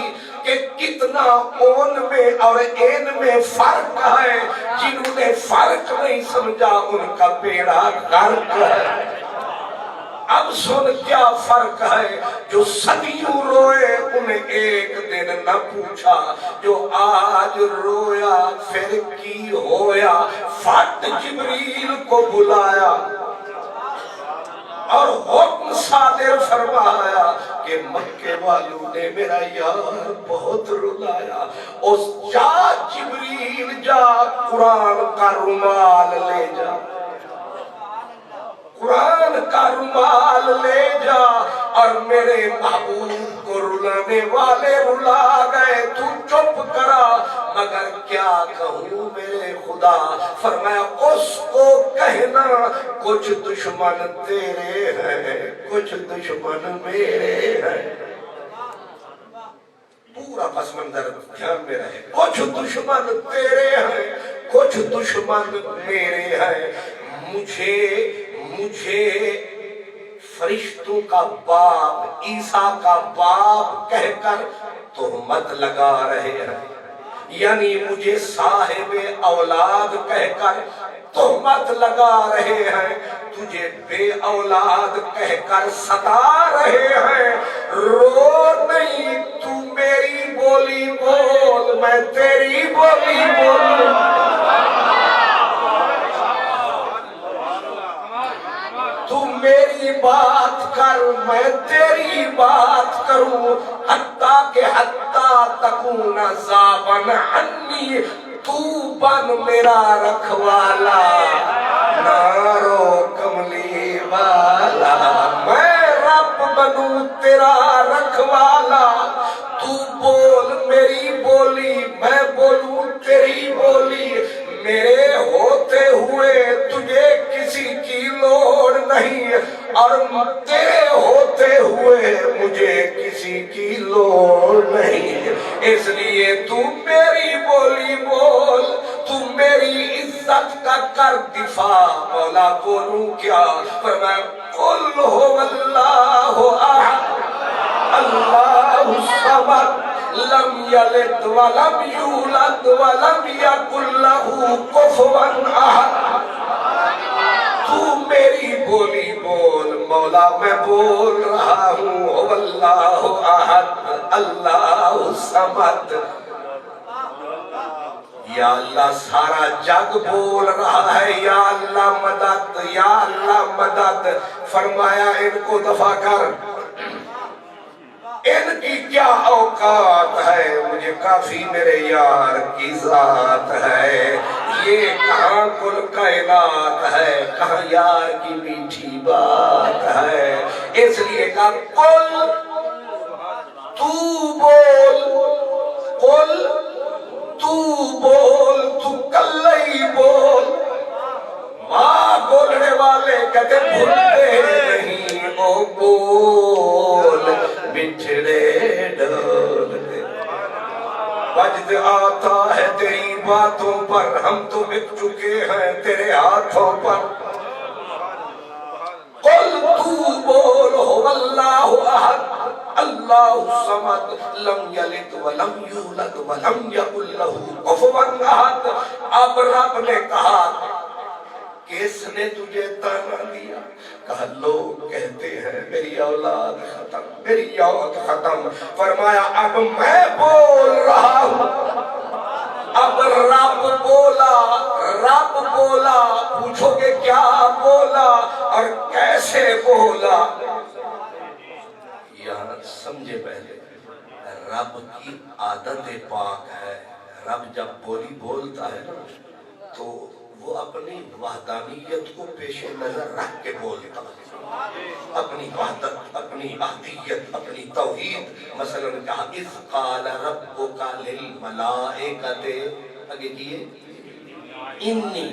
کہ کتنا اون میں اور این میں فرق ہے، جنہوں نے فرق نہیں سمجھا ان کا بیڑا غرق ہے۔ اب سن کیا فرق ہے، جو صدیوں روئے انہیں ایک دن نہ پوچھا، جو آج رویا پھر کی ہویا، فٹ جبریل کو بلایا اور حکم صادر فرمایا کہ مکے والوں نے میرا یار بہت رلایا، اس جا جبریل جا قرآن کا رومال لے جا، قرآن کا رومال لے جا، اور میرے محبوب کو رلانے والے رلا گئے، تو چپ کرا، مگر کیا کہوں میرے خدا، فرمایا اس کو کہنا کچھ دشمن تیرے ہیں کچھ دشمن میرے ہیں، پورا پس منظر دھیان میں رہے، کچھ دشمن تیرے ہیں کچھ دشمن میرے ہیں، مجھے فرشتوں کا باپ، عیسیٰ کا باپ کہہ کر تہمت لگا رہے ہیں، یعنی مجھے صاحب اولاد کہہ کر تہمت لگا رہے ہیں، تجھے بے اولاد کہہ کر ستا رہے ہیں، رو نہیں تو میری بولی بول، میں تیری بولی بولوں، تو میری بات کر میں تیری بات کروں، حتیٰ کہ حتیٰ تکون ذابن عنی، تو بن میرا رکھوالا، نارو کملی والا، میں رب بنوں تیرا رکھوالا، تو بول میری بولی میں بولوں تیری بولی، میرے ہوتے ہوئے تجھے کسی کی لوڑ نہیں، اور تیرے ہوتے ہوئے مجھے کسی کی لوڑ نہیں، اس لیے تو میری بولی بول، تو میری عزت کا کر دفاع۔ مولا بولوں کیا؟ فرمایا قل هو اللہ احد اللہ الصمد لم یلد ولم یولد ولم یکن لہ کفوا احد۔ تو میری بولی بول مولا، میں بول رہا ہوں هو اللہ احد اللہ الصمد۔ یا اللہ سارا جگ بول رہا ہے یا اللہ مدد یا اللہ مدد۔ فرمایا ان کو دفع کر، ان کی کیا اوقات ہے، مجھے کافی میرے یار کی ذات ہے۔ یہ کہاں کل کائنات ہے، کہاں یار کی میٹھی بات ہے۔ اس لیے کہا قل تو بول، قل تو بول، تو کلئی بول۔ ماں بولنے والے کہتے بھولتے نہیں، او بول بچھڑے ڈولتے۔ وجد آتا ہے تیری باتوں پر، ہم تو بک چکے ہیں تیرے ہاتھوں پر۔ قل تو بول هو اللہ احد اللہ الصمد لم یلد ولم یولد ولم یکن لہ کفوا احد۔ اب رب نے کہا کس نے تجھے تانا دیا؟ کہا لوگ کہتے ہیں میری اولاد ختم، میری اولاد ختم۔ فرمایا اب میں بول رہا ہوں، اب رب بولا، رب بولا، پوچھو گے کیا بولا اور کیسے بولا؟ یہاں سمجھے پہلے، رب کی عادت پاک ہے، رب جب بولی بولتا ہے تو وہ اپنی وحدانیت کو پیش نظر رکھ کے بولتا ہے، اپنی وحدت، اپنی احدیت، اپنی توحید۔ مثلا کہا اذ قال ربک للملائکۃ، آگے کیے انی،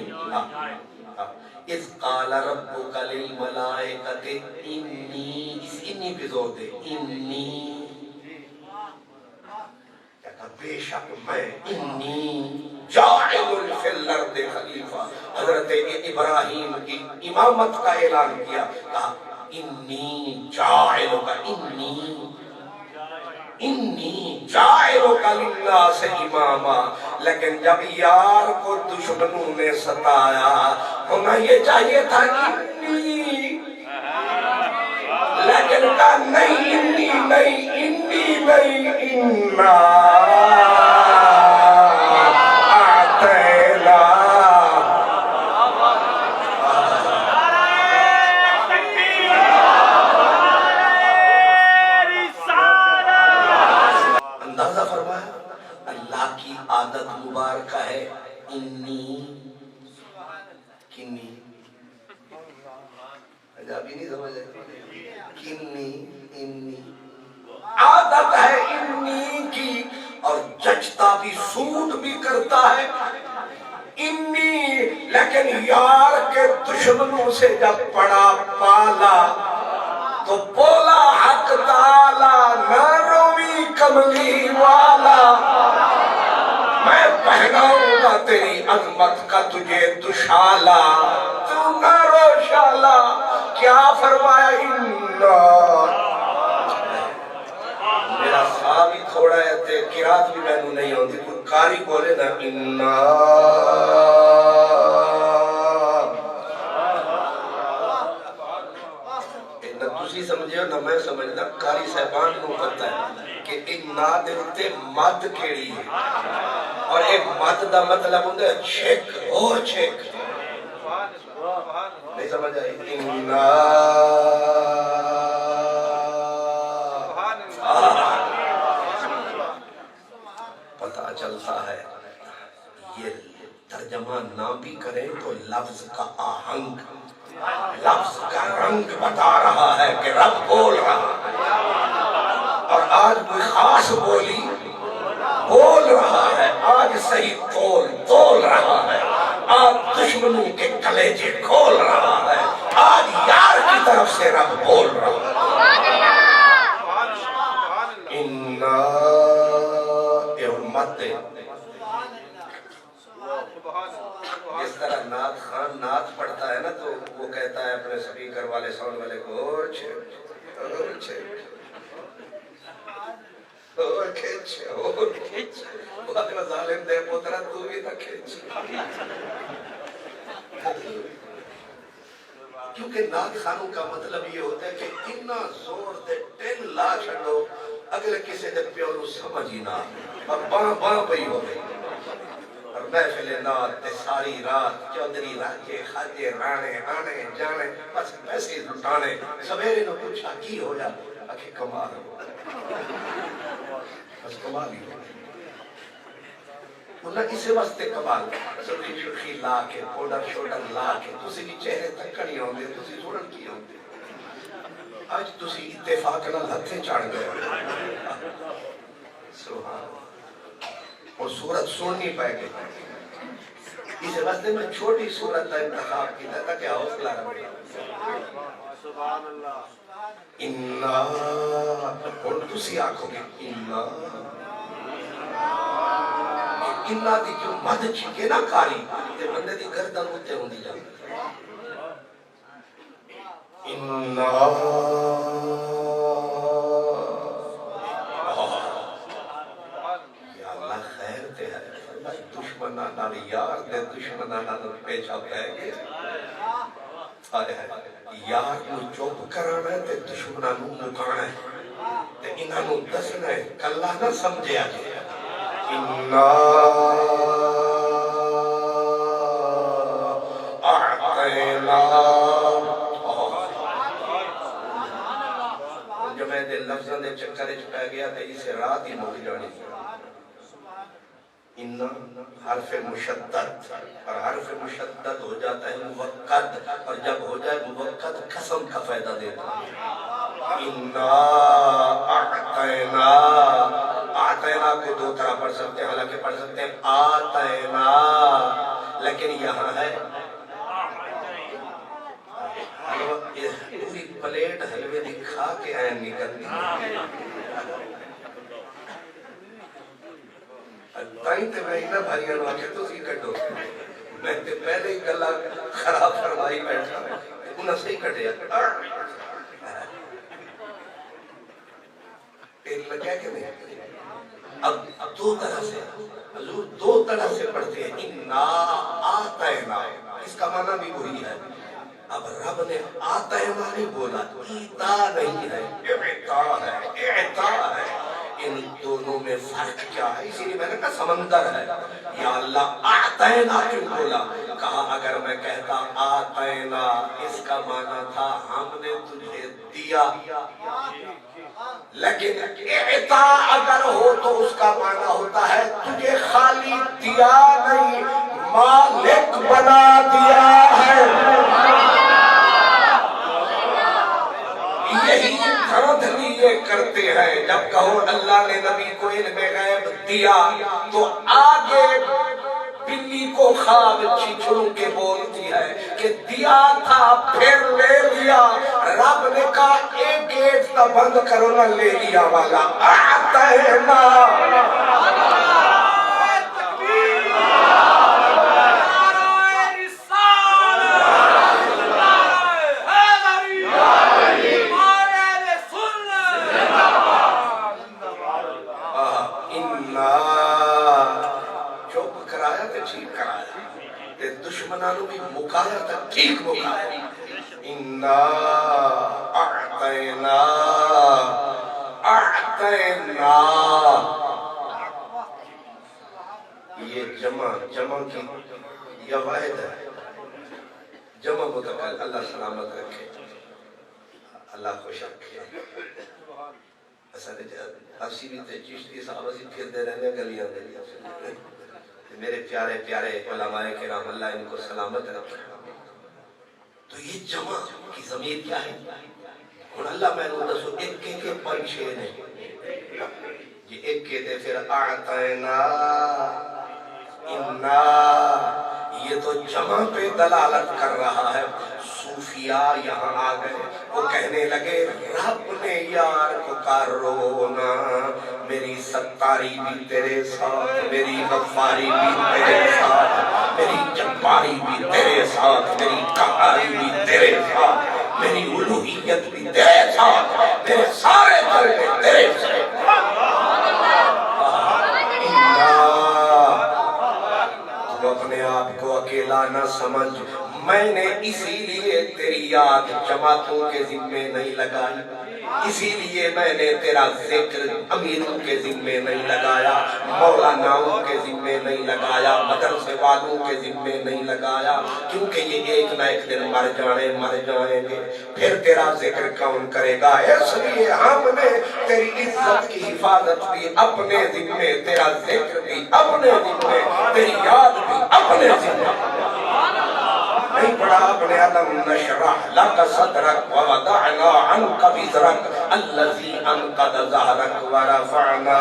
اذ قال ربک للملائکۃ انی، اس انی پہ زور دے، انی بے شک میں انی جاعل فی الارض خلیفہ۔ حضرت ابراہیم کی امامت کا اعلان کیا، کہا انی جاعل کا، انی جاعل کا للناس اماما۔ لیکن جب یار کو دشمنوں نے ستایا، ہونا یہ چاہیے تھا انی، لیکن کہا نہیں انی نہیں، انی نہیں، انا اعطینا۔ اندازہ فرمایا اللہ کی عادت مبارکہ ہے انی، کنی، عجابی نہیں سمجھ رہے، کنی، انی عادت ہے انی کی، اور جچتا بھی سود بھی کرتا ہے انی۔ لیکن یار کے دشمنوں سے جب پڑا پالا تو بولا حق تعالی نہ روی کملی والا، میں پہناؤں گا تیری عظمت کا تجھے دشالا، تو نہ رو شالا۔ کیا فرمایا انا، میرا سا بھی تھوڑا ہے، قرات بھی میں نے نہیں ہوتی، کوئی قاری بولے نا انا، نہ تسی سمجھے ہو نہ میں سمجھنا، قاری صاحبان کو پتہ ہے کہ انا دے اتے مد کیڑی ہے، اور ایک مد دا مطلب ہوتا ہے چھک، او چھک، نہیں سمجھ آئی؟ انا پتہ چلتا ہے یہ ترجمہ نہ بھی کریں تو لفظ کا آہنگ، لفظ کا رنگ بتا رہا ہے کہ رب بول رہا ہے۔ اور آج کوئی خاص بولی بول رہا ہے، آج صحیح تول رہا ہے، آج دشمنوں کے کلیجے کھول رہا ہے، آج یار کی طرف سے رب بول رہا ہے۔ دے۔ جس طرح نعت خان نعت پڑھتا ہے نا تو وہ کہتا ہے اپنے سپیکر والے ساؤنڈ والے کو اور ظالم دے پوترا تو بھی نہ کھینچ۔ کیونکہ نعت خانوں کا مطلب یہ ہوتا ہے کہ اتنا زور دے ٹین لا چھڑو اگلے کسی دے پیو نو سمجھ ہی نہ اور باں پئی ہو گئی۔ اور محفل نعت تے ساری رات چودھری راجے خاجے رانے آنے جانے بس پیسے لٹانے۔ سویرے نو پوچھا کی ہویا؟ آکھے کمال ہو، بس کمال ہی ہو۔ انہاں اسے واسطے کمال سرخی شرخی لا کے پوڈر شوڈر لا کے تسی بھی چہرے تکڑی ہوندے تسی سنن کی ہوندے۔ آج تسی اتفاق نال ہتھے چڑھ گئے سبحان اور صورت سننی پائے گئی۔ اس واسطے میں چھوٹی صورت کا انتخاب کیتا تاکہ حوصلہ رہے۔ سبحان اللہ۔ اِنَّا اور تسی آکھو گے اِنَّا اِنَّا دی جو مد چھکے نہ کاری تے بندے دی گردن ہوتے ہوں دی جاندے۔ اِنَّا یا اللہ خیر تے ہے دشمنہ نال یار دے دشمنہ نال پیچھا پہ گئے۔ یار نو چوپ کرانا ہے تے دشمنہ نو مکانا ہے تے انہاں نو دسنا ہے کلہ نہ سمجھے آجے۔ اِنَّا اعطینا جو میں دے لفظوں دے چکرے چھپا گیا تھا اسے رات ہی موک جانی۔ اِنَّا حرف مشدد اور حرف مشدد ہو جاتا ہے موقد اور جب ہو جائے موقد قسم کا فائدہ دیتا ہے۔ اِنَّا اعطینا آتینا کو دو طرح پڑھ سکتے ہیں حالانکہ پڑھ سکتے ہیں آتینا لیکن یہاں ہے پوری پلیٹ حلوے دکھا کے عین نکلتی تائیں تے میں انہا بھائیاں نو آکے تو سی کٹو میں تے پہلے ہی گلہ خراب فرمائی بیٹھا انہا صحیح کٹے تیل لگیا کہ نہیں۔ اب دو طرح سے حضور دو طرح سے پڑھتے ہیں اِنَّا آتَینا اس کا معنی بھی وہی ہے۔ اب رب نے آتینا نہیں بولا ایتا نہیں ہے اعطا ہے۔ ان دونوں میں فرق کیا ہے؟ اسی لیے میں نے کہا سمندر ہے۔ یا اللہ آتینا کیوں بولا؟ کہا اگر میں کہتا آتینا اس کا معنی تھا ہم نے تجھے دیا، لیکن اعطا اگر ہو تو اس کا معنی ہوتا ہے تجھے خالی دیا نہیں مالک بنا دیا ہے۔ یہی دھڑدھڑی یہ کرتے ہیں جب کہو اللہ نے نبی کو علم غیب دیا تو آگے بلی کو خواب چھچڑوں کے بولتی ہے کہ دیا تھا پھر لے لیا۔ رب نے کہا ایک گیٹ تا بند کرو نہ لے لیا والا آتینا۔ دشمنانوں بھی مکایا تھا ٹھیک مکایا۔ اِنَّا اعطینا اعطینا یہ جمع کی یا واحد ہے جمع متقل اللہ سلامت رکھے اللہ خوش رکھے۔ اسی بھی تے چشتی صاحب اسی پھر رہنے گلیاں میرے پیارے پیارے علماء کرام اللہ ان کو سلامت رکھے۔ تو یہ جمع کی ضمیر کیا ہے؟ اور اللہ میں نے دسو ایک کے پانچ شیر ہے یہ ایک کے دے پھر اعطینا انا یہ تو جمع پہ دلالت کر رہا ہے۔ صوفیاء یہاں آگئے وہ کہنے لگے رب نے یار کو کرونا میری ستاری بھی تیرے ساتھ، میری غفاری بھی تیرے ساتھ، میری جباری بھی تیرے ساتھ، میری قہاری بھی تیرے ساتھ، میری الوہیت بھی تیرے ساتھ، میرے سارے جلوے تیرے ساتھ۔ تو اپنے آپ کو اکیلا نہ سمجھ، میں نے اسی لیے تیری یاد جماعتوں کے ذمے نہیں لگائی، اسی لیے میں نے تیرا ذکر امیروں کے ذمے نہیں لگایا، مولاناؤں کے ذمے نہیں لگایا، مدرسے والوں کے ذمے نہیں لگایا، کیونکہ یہ ایک نہ ایک دن مر جائیں گے، پھر تیرا ذکر کون کرے گا؟ اس لیے ہم نے تیری عزت کی حفاظت بھی اپنے ذمے، تیرا ذکر بھی اپنے ذمے، تیری یاد بھی اپنے ذمے۔ نہیں پڑھا اپنے علم نشرح لک صدرک ووضعنا عنک وزرک الذی انقض ظہرک ورفعنا۔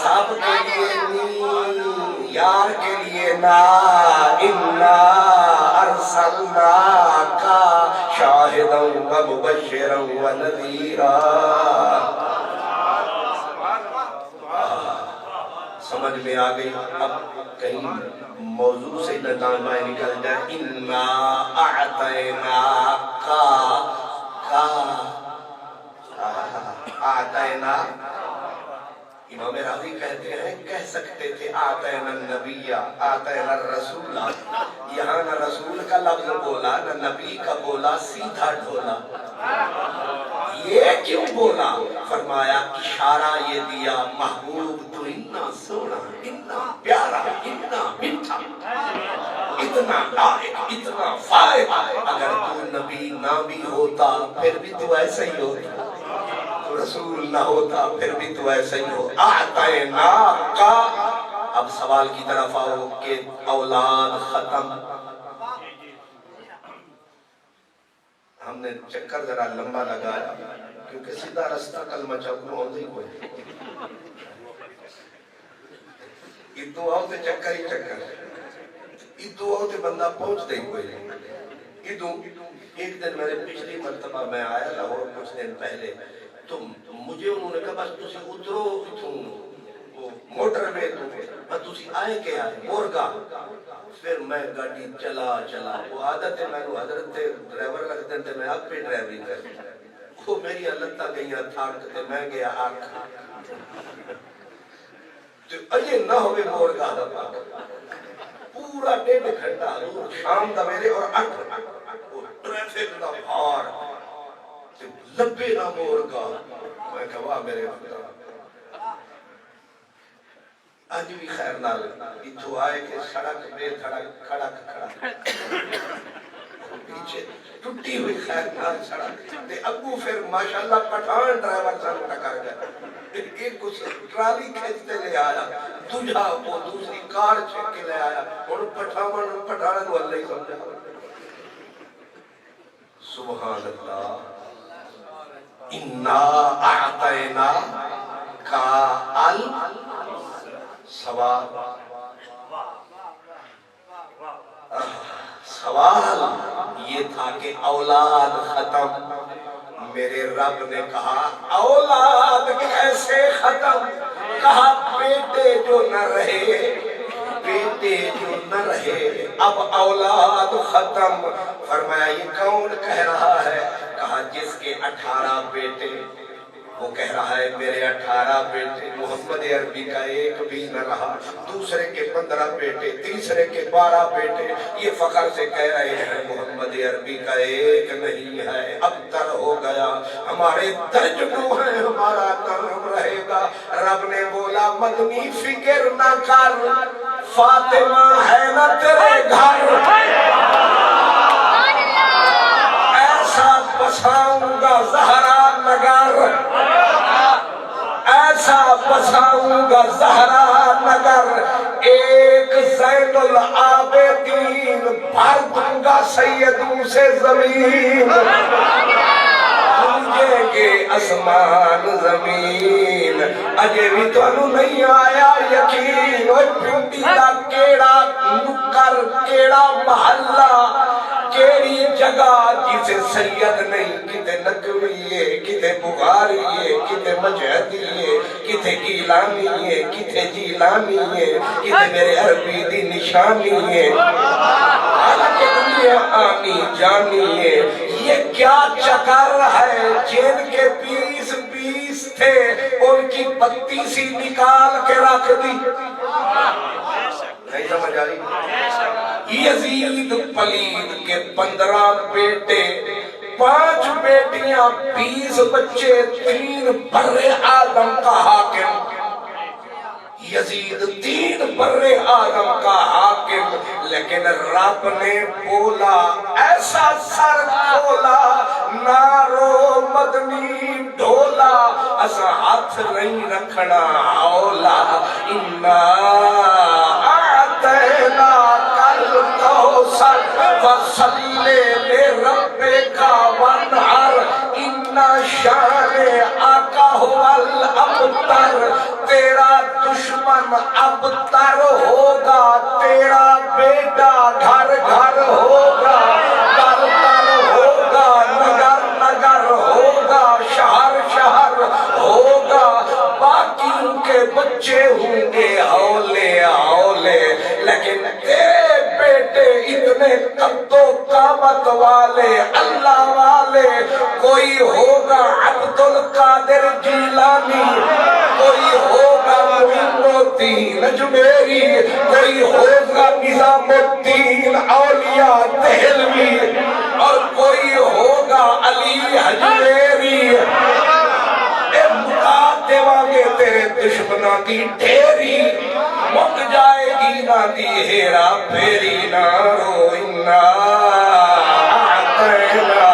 سب کے لیے نہیں، یار کے لیے نا، انا ارسلناک شاہدا ومبشرا ونذیرا۔ سمجھ میں آگئی؟ اب کہیں موضوع سے نتائج نکل جائے۔ انا اعطیناک اعطینا، امام راضی کہتے ہیں کہہ سکتے تھے آتینا النبی آتینا الرسول، یہاں نہ رسول کا لفظ بولا نہ نبی کا بولا، سیدھا ڈھولا۔ یہ کیوں بولا؟ فرمایا اشارہ یہ دیا، محبوب تو اتنا سونا، اتنا پیارا، اتنا میٹھا، اتنا لائق، اتنا فائق، اگر تو نبی نہ بھی ہوتا پھر بھی تو ایسا ہی ہوتا، رسول نہ ہوتا پھر بھی تو ایسا ہی ہو۔ اعطیناک۔ اب سوال کی طرف آؤ کہ اولاد ختم، ہم نے چکر ذرا لمبا لگایا کیونکہ سیدھا رستہ کلمہ چاکو ہوتا ہی کوئی، ادو آؤ تے چکر ہی چکر، ادو آؤ تے بندہ پہنچ دے کوئی نہیں۔ ادو ایک دن میرے پچھلی مرتبہ میں آیا لاہور کچھ دن پہلے، تو مجھے انہوں نے کہا بس تسی اترو موٹر میں، بس تسی آئے کہ آئے مورگا۔ پھر میں گاڑی چلا، وہ عادت ہے میں نے حضرت ڈرائیور لگتے تھے، میں اب پہ ڈرائیوری کر، وہ میری حالت گئیاں تھاک تے میں گیا آنکھ تو اجے نہ ہوئے مورگا دا پورا 1.5 گھنٹہ شام دا میرے اور 8 ٹریفک دا بھار لبے نہ مورگا۔ میں کہا میرے خدا آج بھی خیر نال اتھو آئے کہ سڑک میں کھڑا پیچھے ٹوٹی ہوئی خیر نال سڑک تے ابو پھر ماشاءاللہ پٹھان ڈرائیور سان ٹکر گیا، ایک کچھ ٹرالی کھینچتے لے آیا، دوجا وہ دوسری کار چھک کے لے آیا، اور پٹھان واللہ ہی سمجھا۔ سبحان اللہ۔ انا اعطینا کا سوال یہ تھا کہ اولاد ختم، میرے رب نے کہا اولاد کیسے ختم؟ کہا بیٹے جو نہ رہے اب اولاد ختم۔ فرمایا یہ کون کہہ رہا ہے؟ کہا جس کے 18 بیٹے، وہ کہہ رہا ہے میرے 18 بیٹے، محمد عربی کا ایک بھی نہ رہا، دوسرے کے 15 بیٹے، تیسرے کے 12 بیٹے، یہ فخر سے کہہ رہے ہیں محمد عربی کا ایک نہیں ہے، اب تر ہو گیا، ہمارے ترجموں ہیں، ہمارا نام رہے گا۔ رب نے بولا مدنی فکر نہ کر، فاطمہ ہے نہ تیرے گھر، ایسا بساؤں گا زہرا نگر، ایسا بساؤں گا زہرا نگر، ایک زین العابدین بھر دوں گا سیدوں سے زمین، گونجیں گے اسمان زمین۔ اجے بھی تو نہیں آیا یقین، وہ پنڈی دا کیڑا نکر، کیڑا محلہ، کیڑی جگہ جسے سید نہیں کتے نکوے ہے کتے بخاری ہے کتے مجہدی ہے کتے گیلانی ہے کتے جیلانی ہے کتے میرے عربی دی نشانی ہے حالانکہ دنیا آنی جانی ہے یہ کیا چکر ہے جن کے 20 تھے ان کی 32 نکال کے رکھ دی نہیں سمجھ آئی یزید پلید کے 15 بیٹے 5 بیٹیاں 20 بچے 3 بر آدم کا حاکم یزید 3 بر آدم کا حاکم لیکن رب نے بولا ایسا سر کھولا نارو مدنی ڈھولا ایسا ہاتھ نہیں رکھنا اولا انا اعطینا کل کوثر فصلی لربک وانحر ان شانئک هو الابتر تیرا دشمن ابتر ہوگا تیرا بیٹا گھر گھر ہوگا در در ہوگا نگر نگر ہوگا شہر شہر ہوگا باقی ان کے بچے ہوں گے ہولے ہولے لیکن تیرے بیٹے اتنے قد و قامت والے اللہ والے کوئی ہوگا عبد القادر جیلانی کوئی ہوگا معین الدین اجمیری کوئی ہوگا نظام الدین اولیاء دہلوی اور کوئی ہوگا علی حجویری اے مکا دیواں گے تیرے دشمنوں کی ڈھیری مک جائے گی نہ دی ہیرا پھیری نہ رو انا اعطینا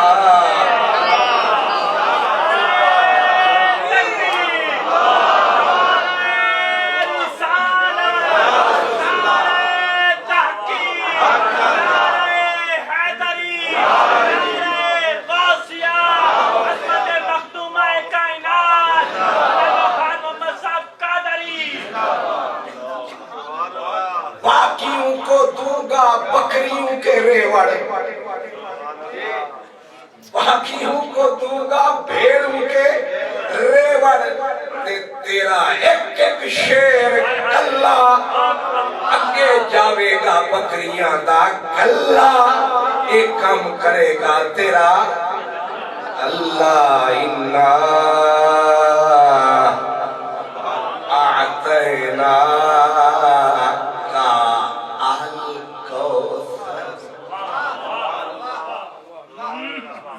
بکریوں کے ریوڑ باقیوں کو دوں گا بھیڑوں کے ریوڑ تیرا ایک ایک شیر کلا اگے جاوے گا بکریاں دا کلا ایک کام کرے گا تیرا اللہ انا اعطینا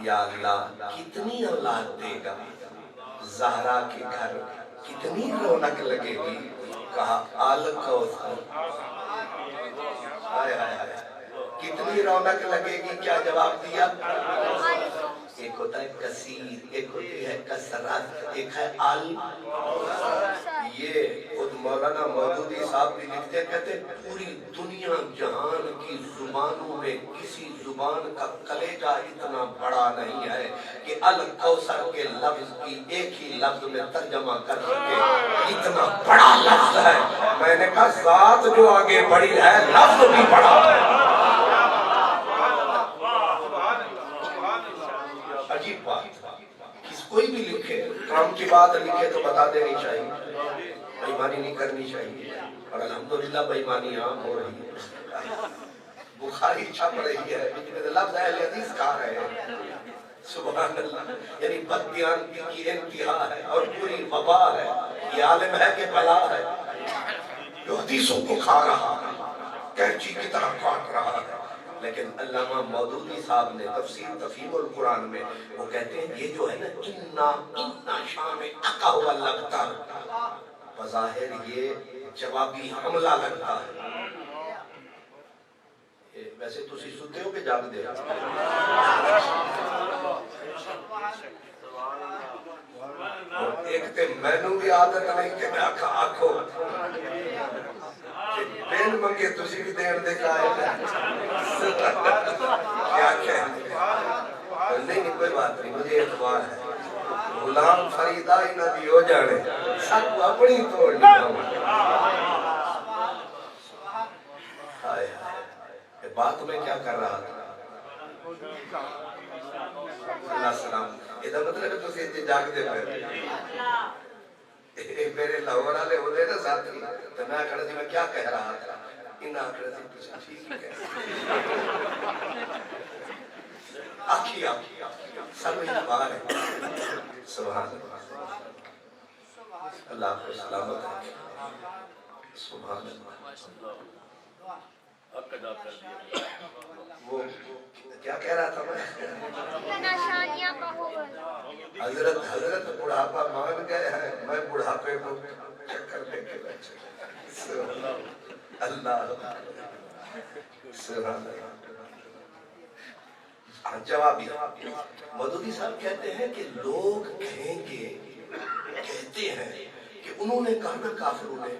یا اللہ کتنی اولاد دے گا زہرا کے گھر کتنی رونق لگے گی کہا آل کوثر کتنی رونق لگے گی کیا جواب دیا ایک ہوتا ہے کثیر ایک ہوتی ہے کثرت ایک ہے آل یہ خود مولانا مودودی صاحب بھی لکھتے کہتے پوری دنیا جہان کی زبانوں میں کسی زبان کا کلیجہ اتنا بڑا نہیں ہے کہ الکوثر کے لفظ کی ایک ہی لفظ میں ترجمہ کر سکے اتنا بڑا لفظ ہے میں نے کہا ذات جو آگے بڑی ہے لفظ بھی بڑا ہے عجیب بات کوئی بھی لکھے کام کی بات لکھے تو بتا دینی چاہیے بےایمانی نہیں کرنی چاہیے اور الحمدللہ بےایمانی عام ہو رہی ہے بخاری چھپ رہی ہے لفظ اہل حدیث کہا ہے سبحان اللہ یعنی بددیانتی کی انتہا ہے اور پوری وبا ہے یہ عالم ہے کہ بلا ہے جو حدیثوں کو کھا رہا ہے کینچی کی طرح کاٹ رہا ہے لیکن علامہ مودودی صاحب نے تفسیر تفہیم القرآن میں وہ کہتے ہیں یہ جو ہے نا انا شان اکا ہوا لگتا بظاہر یہ جوابی حملہ لگتا ہے ویسے تسی ستے ہو کہ جاگ دے ایک تے مینوں بھی عادت نہیں کہ میں آکھو پین منگے تسی بھی دین دے کائے کیا کہتے نہیں کوئی بات نہیں مجھے اعتبار ہے غلام فریدہ ہی نہ دی ہو جانے سب اپنی توڑنی بات میں کیا کر رہا تھا اللہ السلام یہ مطلب تو سے جاگ دے پہ میرے لاہور والے ہوتے نا ساتھی تو میں کھڑا تھی میں کیا کہہ رہا تھا انہاں کھڑا تھی کچھ ٹھیک ہی کہہ آکھی سب ہی باہر ہے سبحان اللہ کو سلامت ہے سبحان اللہ وہ کیا کہہ رہا تھا میں حضرت بڑھاپا مان گئے ہیں میں بڑھاپے کو چکر لے کے بیٹھے اللہ سبحان اللہ جوابی مودودی صاحب کہتے ہیں کہ لوگ کہیں گے کہتے ہیں کہ انہوں نے کہا نا کافروں نے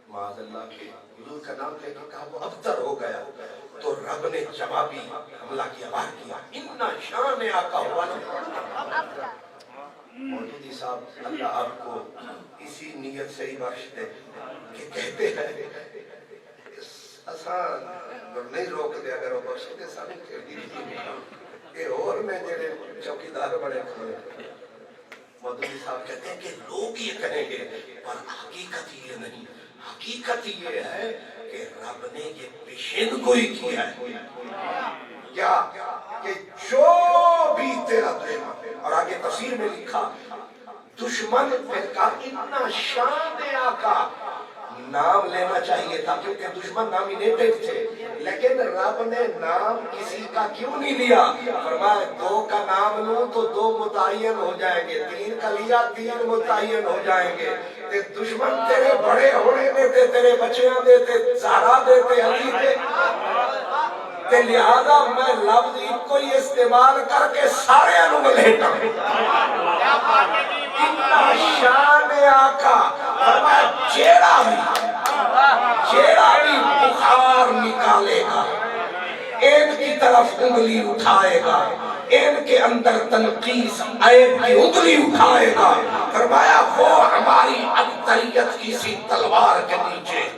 معاذ اللہ کے حضور کا نام لے کے کہا وہ ابتر ہو گیا تو رب نے جوابی حملہ کیا وار کیا اتنا شان آقا ہوا مودودی صاحب اللہ آپ کو اسی نیت سے ہی بخش دے کہ کہتے ہیں آسان نہیں روک دے اگر وہ بخش دے سامنے کے لیے اور میں جڑے چوکیدار بڑے کھڑے مودودی صاحب کہتے ہیں کہ لوگ یہ کہیں گے پر حقیقت یہ نہیں حقیقت یہ ہے کہ رب نے یہ پیشین گوئی کیا ہے کیا کہ جو بھی تیرا دشمن اور آگے تفسیر میں لکھا دشمن کا اتنا شان آقا نام لینا چاہیے تھا کیونکہ دشمن نامینیٹڈ تھے لیکن رب نے نام کسی کا کیوں نہیں لیا فرمایا دو کا نام لوں تو دو متعین ہو جائیں گے تین کا لیا تین متعین ہو جائیں گے تے دشمن تیرے بڑے ہونے دیتے تیرے بچیاں دیتے زہرا دیتے علی دے تے لہذا میں لفظ کو ہی استعمال کر کے سارے انو لیتا اتنا شان آقا فرمایا چیڑا بھی بخار نکالے گا ان کی طرف انگلی اٹھائے گا ان کے اندر تنقیص عیب کی انگلی اٹھائے گا فرمایا وہ ہماری اکثریت کی سی تلوار کے نیچے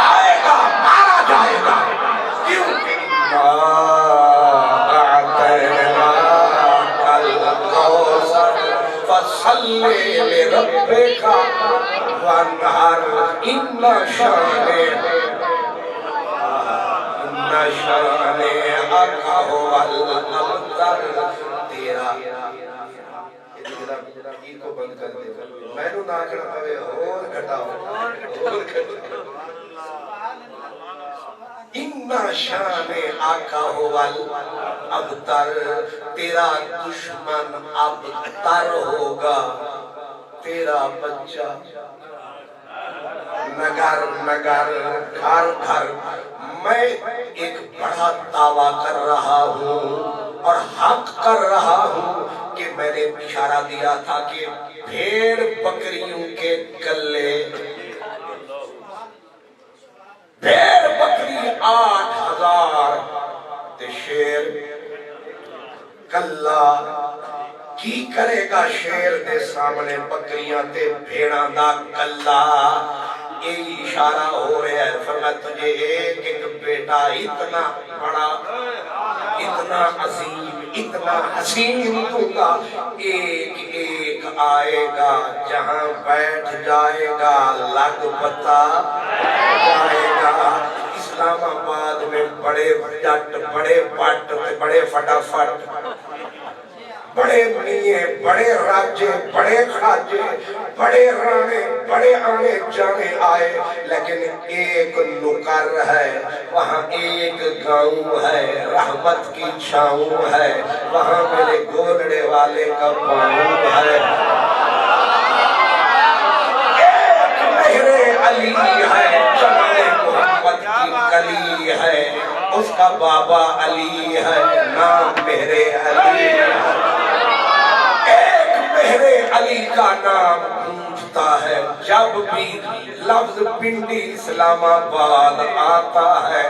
آئے گا مارا جائے گا کیوں فصلی لربک وانحر ان شانئک هو الابتر تیرا یہ کو بند کر دے میں نو ناکڑا پوے اور گھٹاؤ ان شان آقا هو الابتر تیرا دشمن ابتر ہوگا تیرا بچہ نگر نگر گھر گھر میں ایک بڑا دعویٰ کر رہا ہوں اور حق کر رہا ہوں کہ میں نے اشارہ دیا تھا کہ بھیڑ بکریوں کے گلے بھیڑ بکری 8,000 تے شیر کلا کی کرے گا شیر دے سامنے بکریاں تے بھیڑاں دا کلا یہ اشارہ ہو رہا ہے فرمایا تجھے ایک ایک بیٹا اتنا بڑا اتنا عظیم اتنا حسین دوں گا ایک ایک آئے گا جہاں بیٹھ جائے گا لگ پتا جائے گا اسلام آباد میں بڑے جٹ بڑے پٹ بڑے فٹافٹ بڑے میے بڑے راجے بڑے خاجے بڑے رانے بڑے آنے جانے آئے لیکن ایک نکر ہے وہاں ایک گاؤں ہے رحمت کی چھاؤں ہے وہاں میرے گولڑے والے کا پاؤں ہے ایک مہر علی ہے جمال محمد کی کلی ہے اس کا بابا علی ہے نام مہر علی ہے علی کا نام گونجتا ہے جب بھی لفظ پنڈی اسلام آباد آتا ہے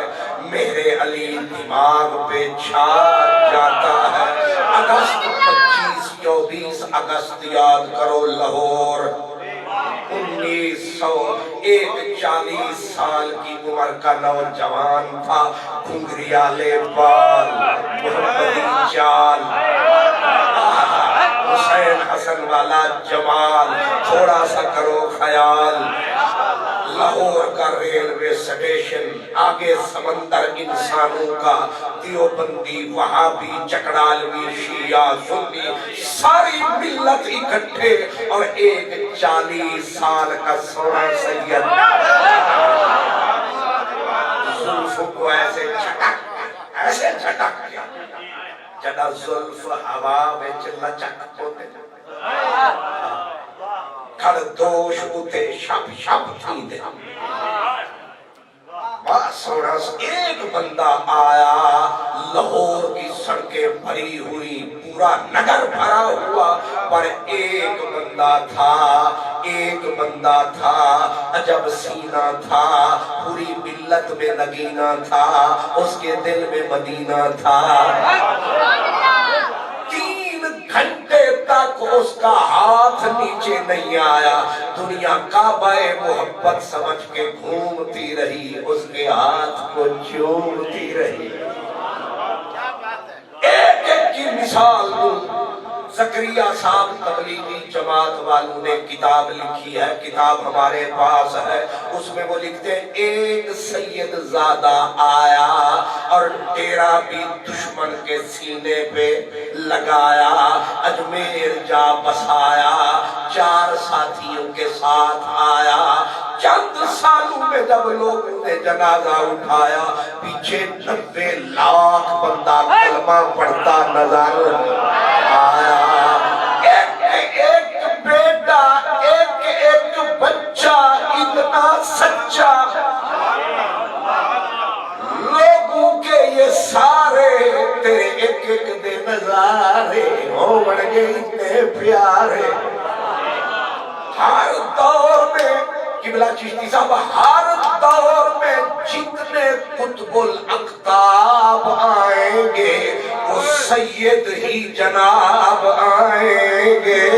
میرے علی دماغ پہ چھا جاتا ہے اگست 25-24 اگست یاد کرو لاہور 1940 سال کی عمر کا نوجوان تھا گھنگریالے بال محمدی چال والا جمال، تھوڑا سا کرو خیال، لاہور کا ریلوے سٹیشن، آگے سمندر انسانوں کا، دیوبندی وہابی چکڑالوی شیعہ سنی ساری ملت اکٹھے، اور ایک 40 سال کا سونا سید زلف کو ایسے جھٹک کیا جڑا زلف ہوا وچ لچک ہوتے کھڑ دوش اتے شب شب تھی دے سونا ایک بندہ آیا، لاہور کی سڑکیں بھری ہوئی، پورا نگر بھرا ہوا، پر ایک بندہ تھا عجب سینہ تھا، پوری ملت میں نگینہ تھا، اس کے دل میں مدینہ تھا۔ 3 گھنٹے تک اس کا ہاتھ نیچے نہیں آیا، دنیا کعبہ محبت سمجھ کے گھومتی رہی، اس کے ہاتھ کو چومتی رہی۔ ایک ایک کی مثال دوں، زکریا صاحب تبلیغی جماعت والوں نے کتاب لکھی ہے، کتاب ہمارے پاس ہے، اس میں وہ لکھتے ہیں ایک سید زادہ آیا اور ڈیرا بھی دشمن کے سینے پہ لگایا، اجمیر جا بسایا، 4 ساتھیوں کے ساتھ آیا، چند سالوں میں جب لوگوں نے جنازہ اٹھایا، پیچھے 90 لاکھ بندہ کلمہ پڑھتا نظر آیا۔ ایک بیٹا، ایک بچہ اتنا سچا، لوگوں کے یہ سارے تیرے ایک ایک دے نظارے ہو بڑھ گئے اتنے پیارے۔ ہر دور میں قبلہ چشتی صاحب، ہر دور میں جتنے قطب الاقطاب آئیں گے وہ سید ہی جناب آئیں گے۔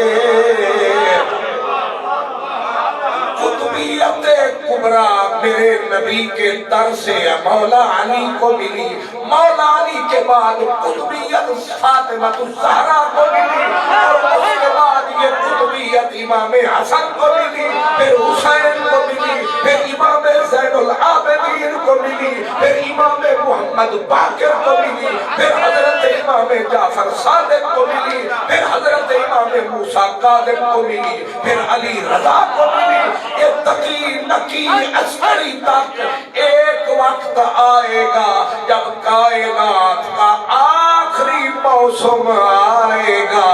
قطبیت کبریٰ میرے نبی کے در سے مولا علی کو ملی، مولا علی کے بعد قطبیت فاطمہ الزہرا کو ملی، اور اس کے بعد یہ قطبیت امام حسن کو ملی، پھر حسین کو ملی، پھر امام زین العابدین کو ملی، پھر امام محمد باقر کو ملی، پھر حضرت امام جعفر صادق کو ملی، پھر حضرت امام موسیٰ کاظم کو ملی، پھر علی رضا کو ملی۔ یہ تقی نقی عسکری تک ایک وقت آئے گا جب کائنات کا آخری موسم آئے گا،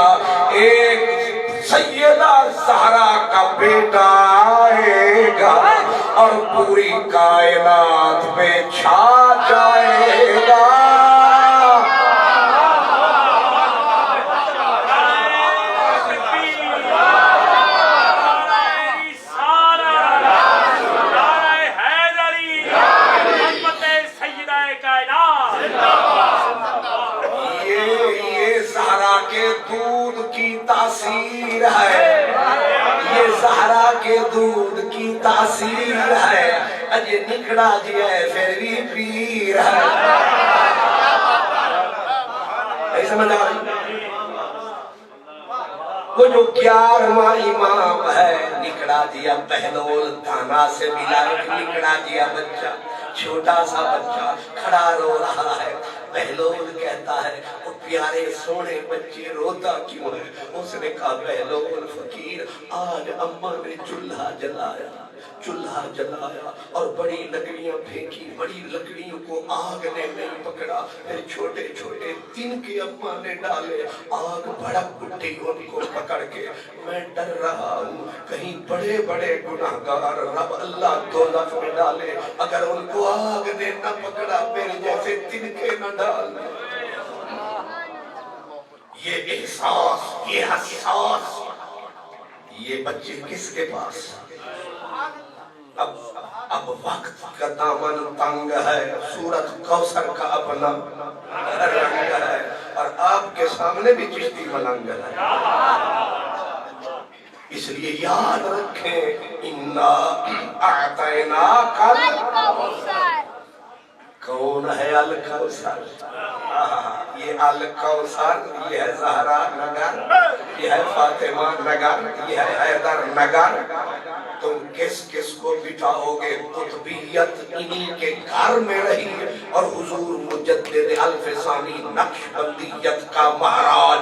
ایک سیدہ زہرا کا بیٹا آئے گا اور پوری کائنات پہ چھا جائے گا۔ دودھ کی تاثیر ہے، یہ زہرا کے دودھ کی تاثیر ہے، اجے نکڑا جی ہے پھر بھی پیر ہے۔ نہیں سمجھ آ رہی؟ وہ جو 11واں امام ہے، نکڑا جیا بہلول دانا سے ملا، ایک نکڑا جیا بچہ، چھوٹا سا بچہ کھڑا رو رہا ہے، بہلول کہتا ہے وہ پیارے سونے بچے روتا کیوں ہے؟ اس نے کہا بہلول فقیر، آج اماں نے چولہا جلایا اور بڑی لکڑیاں پھینکی، بڑی لکڑیوں کو آگ نے نہیں پکڑا، پھر چھوٹے چھوٹے تن کے اماں نے ڈالے، آگ بھڑک اٹھی ان کو پکڑ کے۔ میں ڈر رہا ہوں کہیں بڑے بڑے گناہگار رب اللہ دوزخ میں ڈالے، اگر ان کو آگ نے نہ پکڑا میرے جیسے تن کے نہ ڈال۔ یہ احساس، یہ حساس، یہ بچے کس کے پاس؟ اب وقت کا دامن تنگ ہے، سورت کوثر کا اپنا رنگ ہے، اور آپ کے سامنے بھی چشتی ملنگ ہے۔ اس لیے یاد رکھیں، اِنَّا أَعْطَيْنَاكَ الْكَوْثَرَ۔ کون ہے الکوثر؟ یہ الکوثر، یہ ہے زہرا نگر، یہ ہے فاطمہ نگر، یہ ہے حیدر نگر، تم کس کس کو بٹھاؤ گے؟ قطبیت انہی کے گھر میں رہی اور حضور مجدد الف ثانی نقش بندیت کا مہاراج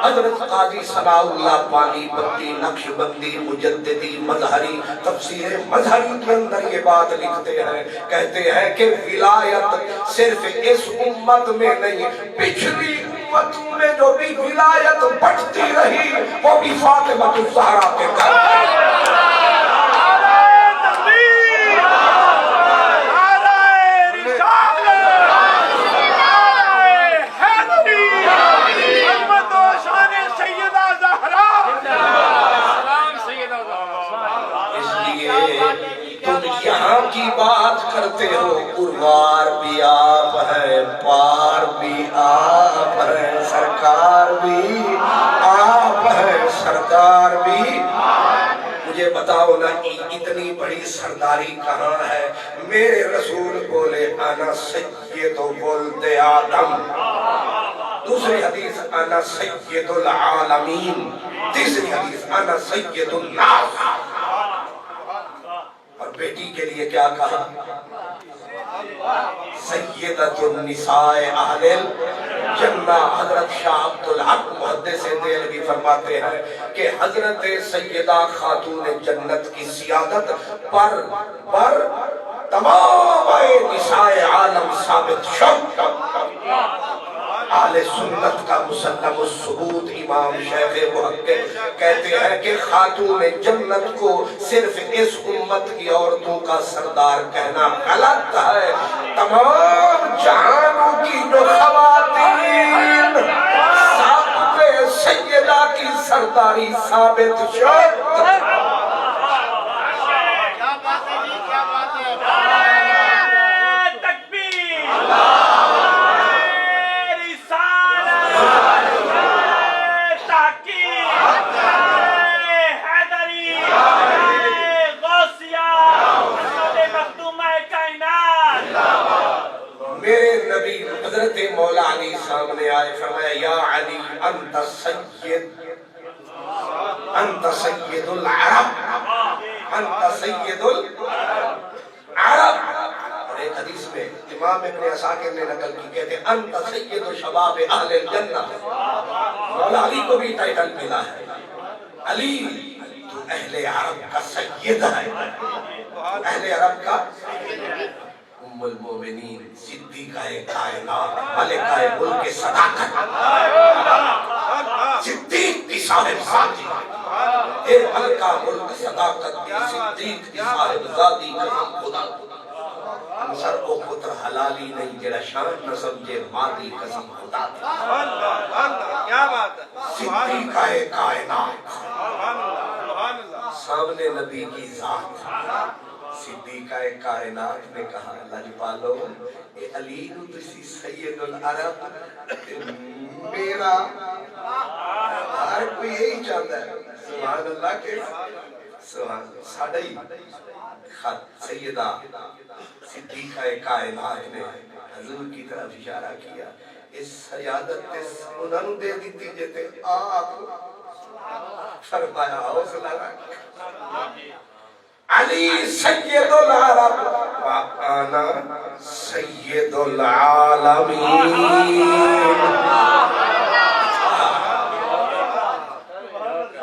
حضرت قاضی ثناء اللہ پانی پتی نقش بندی مجددی مظہری تفسیر مظہری کے اندر یہ بات لکھتے ہیں، کہتے ہیں کہ ولایت صرف اس امت میں نہیں، پچھلی امت میں جو بھی ولایت بڑھتی رہی وہ بھی فاطمہ الزہرا کے گھر یہاں کی بات کرتے ہو، پروار بھی آپ ہے، پار بھی آپ ہے، سرکار بھی آپ ہے، سردار بھی۔ مجھے بتاؤ نا اتنی بڑی سرداری کہاں ہے؟ میرے رسول بولے انا سید ولد آدم، دوسری حدیث انا سید العالمین، تیسری حدیث انا سید الناس۔ اور بیٹی کے لیے کیا کہا؟ سیدۃ النساء اہل الجنہ۔ حضرت شاہ عبدالحق محدث دہلوی فرماتے ہیں کہ حضرت سیدہ خاتون جنت کی سیادت پر تمام نساء عالم ثابت شد۔ اہل سنت کا مسلم الثبوت امام شیخ محقق کہتے ہیں کہ خاتون جنت کو صرف اس امت کی عورتوں کا سردار کہنا غلط ہے۔ تمام جہانوں کی جو خواتین سب پہ سیدہ کی سرداری ثابت شد۔ حضرت مولا علی سامنے آئے، فرمایا یا علی انت سید، انت سید العرب، انت سید العرب۔ اور ایک حدیث میں امام ابن عساکر نے نقل کی، کہتے ہیں انت سید شباب اہل الجنہ۔ مولا علی کو بھی ٹائٹل ملا ہے، علی تو اہل عرب کا سید ہے، اہل عرب کا ام المومنین، صدیقہ کائنات، ملکہ ملک صداقت، صدیق کی صاحب ذاتی، اے ملکہ ملک صداقت کی صدیق کی صاحب ذاتی قسم خدا۔ انصر او پتر حلالی نہیں جڑا شان نہ سمجھے مادی قسم خدا دی۔ صدیقہ کائنات، سامنے نبی کی ذات، صدیقہ کائنات نے کہا لجپالو اے علی نو تسی سید العرب، میرا ہر کوئی یہی چاہتا ہے، سبحان اللہ کے سبحان ساڑھا ہی خط سیدہ صدیقہ کائنات نے حضور کی طرف اشارہ کیا، اس سیادت انہوں نے دے دیتی جیتے آپ فرمایا حوصلہ رکھ، علی سید العرب وانا سید العالمین۔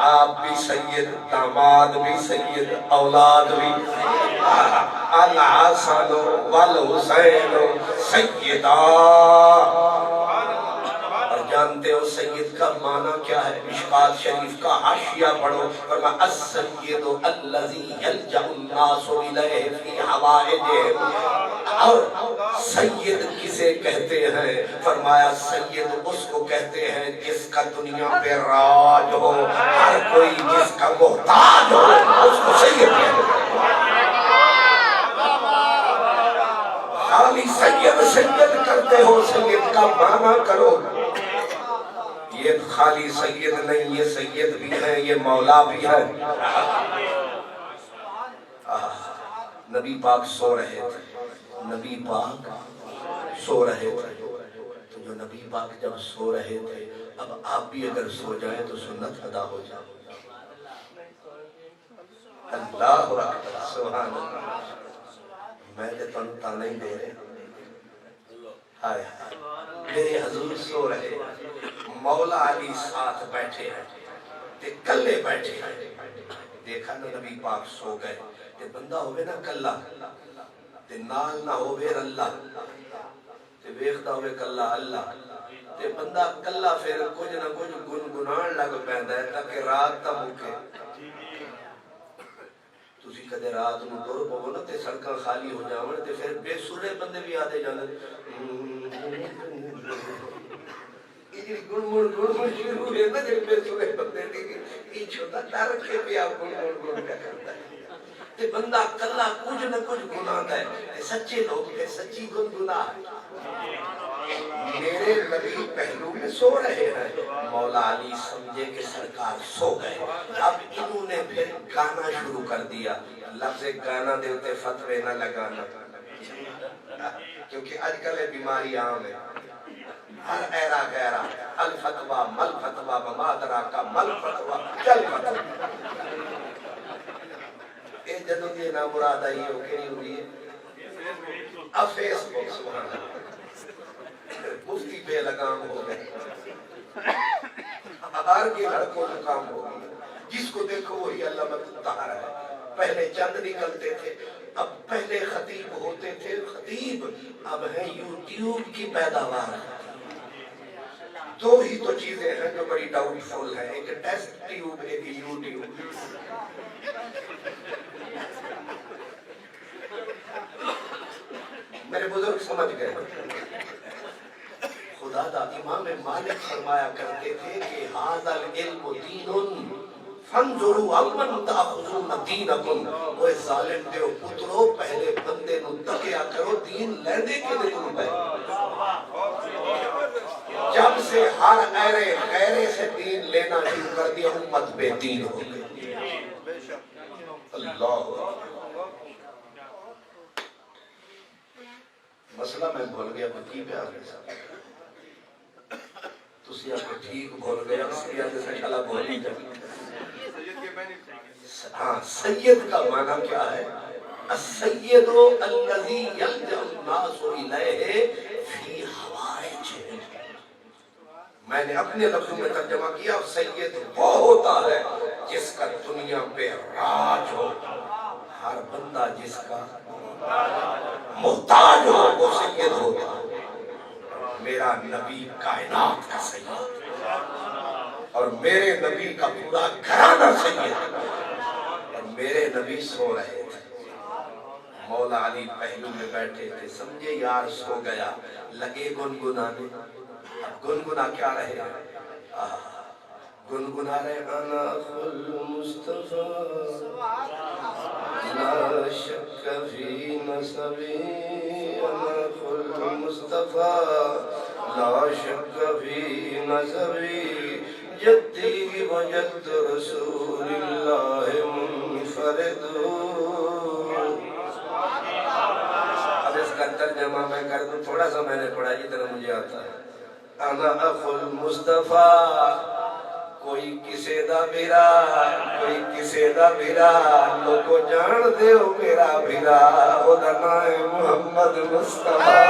آپ بھی سید، داماد بھی سید، اولاد بھی، الحسن والحسین سیدہ۔ جانتے ہو سید کا معنی کیا ہے؟ مشکات شریف کا حاشیہ پڑھو، فرمایا السید الذی یلجأ الناس الیہ فی حوائجہم۔ اور سید کسے کہتے ہیں؟ فرمایا سید اس کو کہتے ہیں جس کا دنیا پہ راج ہو، ہر کوئی جس کا محتاج ہو اس کو سید کہتے ہیں۔ خالی سید سید کرتے ہو، سید کا معنی کرو۔ یہ خالی سید نہیں، یہ سید بھی ہے، یہ مولا بھی ہے۔ نبی پاک سو رہے تھے، نبی پاک سو رہے تھے، تو جو نبی پاک جب سو رہے تھے اب آپ بھی اگر سو جائیں تو سنت ادا ہو جائے. اللہ اکبر سبحان اللہ. میں نے تو تانے ہی دے رہے. ہائے میرے حضور سو رہے, مولا علی ساتھ بیٹھے ہیں تے کلے بیٹھے ہیں. دیکھا نا نبی پاک سو گئے تے بندہ ہوئے نا کلا تے نال نہ ہوئے اللہ تے ویکھدا ہوئے کلا اللہ تے بندہ کلا پھر کچھ نہ کچھ گنگنان لگ پیندا ہے تاکہ رات تا مکے. تسی کدے رات نو ٹر پو نا تے سڑکاں خالی ہو جاون تے پھر بے سرے بندے بھی آتے جاندے یہ گڑ شروع ہوئے نا جب بے سرے بندے دی یہ چھوٹا ڈر کے پیا گڑ کیا کرتا ہے تے بندہ کلا کچھ نہ کچھ گناہ ہے. سچے لوگ کے سچی گناہ ہے. میرے نبی پہلو میں سو رہے ہیں. مولا علی سمجھے کہ سرکار سو گئے. اب انہوں نے پھر گانا شروع کر دیا. لفظ گانا دے ہوتے فتوے نہ لگانا کیونکہ آج کل بیماری عام ہے. ہر ایرا گیرا الفتوہ مل فتوہ بمادرہ کا مل فتوہ چل فتوہ. اے جدوں یہ نا مراد آئی ہو کہ نہیں ہوئی ہے اب فیس بک سبحان اللہ مفتی بے لگام ہو گئے. ہر کے لڑکوں کا کام ہو گیا. جس کو دیکھو وہی علامہ طاہر ہے. پہلے چند نکلتے تھے, اب پہلے خطیب ہوتے تھے خطیب, اب ہے یوٹیوب کی پیداوار. دو ہی تو چیزیں ہیں جو بڑی ڈاؤٹ فل ہیں, ایک ٹیسٹ ٹیوب ایک یوٹیوب. میرے بزرگ سمجھ گئے. خدا دا امام مالک فرمایا کرتے تھے کہ ھذا العلم دین فانظروا امن تاخذون دینکم. وہ ظالم دیو پترو پہلے بندے نو تکیا کرو دین لیندے کے دے پے. جب سے ہر ایرے غیرے سے دین لینا شروع کر دیا امت بے دین ہو گئی. اللہ مسئلہ میں بھول گیا بکی پہ آگے ساتھ تسی آپ کو ٹھیک بھول گیا اس لیے آگے سے شالا بھول ہی جائے. ہاں سید کا معنی کیا ہے؟ السید الذی یلجأ الناس الیہ فی حوائجہم. میں نے اپنے لفظوں میں ترجمہ کیا سید وہ ہوتا ہے جس کا دنیا پہ راج ہو. ہر بندہ جس کا محتاج ہو وہ سید ہوگا. میرا نبی کائنات کا سید اور میرے نبی کا پورا گھرانہ سید. اور میرے نبی سو رہے تھے. مولا علی پہلو میں بیٹھے تھے. سمجھے یار سو گیا, لگے گنگنانے. اب گنگنا کیا رہے ہیں؟ گنگنا رہے انا خل مصطفیٰ لا شک فی نسبی. انا خل مصطفیٰ لا شک فی نسبی. جدی و جد رسول اللہ منفرد. اب اس کا ترجمہ میں کر دوں, تھوڑا سا میں نے پڑھا جتنا مجھے آتا ہے. انا اخو المصطفیٰ کوئی کسے دا بھیرا, کوئی کسے دا بھیرا, لوگو جان دے ہو میرا بھیرا. خدا نائے محمد مصطفیٰ.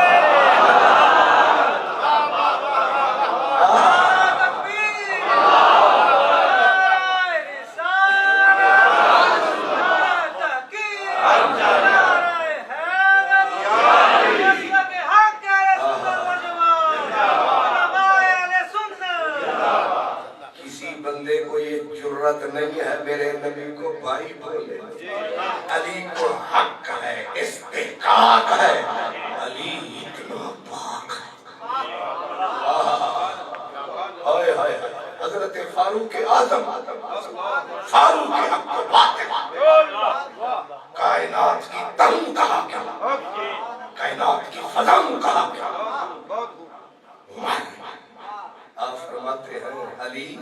نہیں ہے میرے نبی کو بھائی بولے. علی کو حق ہے, استحقاق ہے. علی اتنا پاک ہے. حضرت فاروق اعظم فاروق حق باطل کائنات کی تنگ کہا کیا, کائنات کی فضم کہا کیا. آپ فرماتے ہیں علی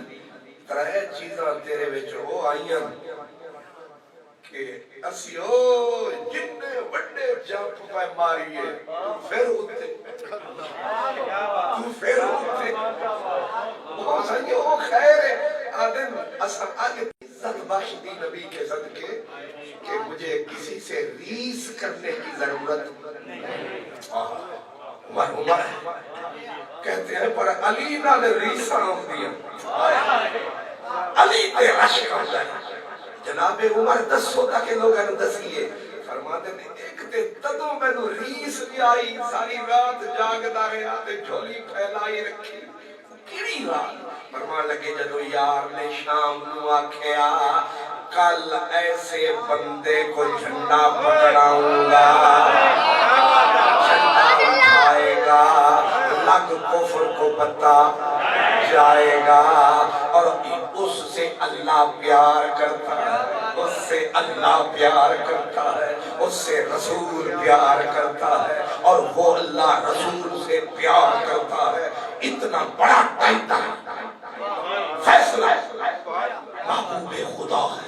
ترے چیزاں تیرے وچ ہو آئیاں کہ اسیو جننے بڑے جمپ پہ ماریے تو پھر ہوتے وہ سنگی وہ خیر ہے آدم اصلا آگے عزت بخش دی نبی کے صدقے کہ مجھے کسی سے ریس کرنے کی ضرورت نہیں. عمر کہتے ہیں پر علی نال ریساں ہوندیاں علی تے رشک ہوندا ہے. جناب عمر دسو تاکہ لوگاں نوں دسیے فرماتے نے ایک تے تدوں مینوں ریس بھی آئی ساری رات جاگدا رہیا تے جھولی پھیلائی رکھی کیڑی رات فرمان لگے جدو یار نے شام نو آکھیا کل ایسے بندے کو جھنڈا پکڑاؤں گا جھنڈا اٹھائے گا لگ کفر کو پتا جائے گا اور اس سے اللہ پیار کرتا ہے اس سے اللہ پیار کرتا ہے اس سے رسول پیار کرتا ہے اور وہ اللہ رسول سے پیار کرتا ہے. اتنا بڑا ٹائٹل فیصلہ محبوب خدا ہے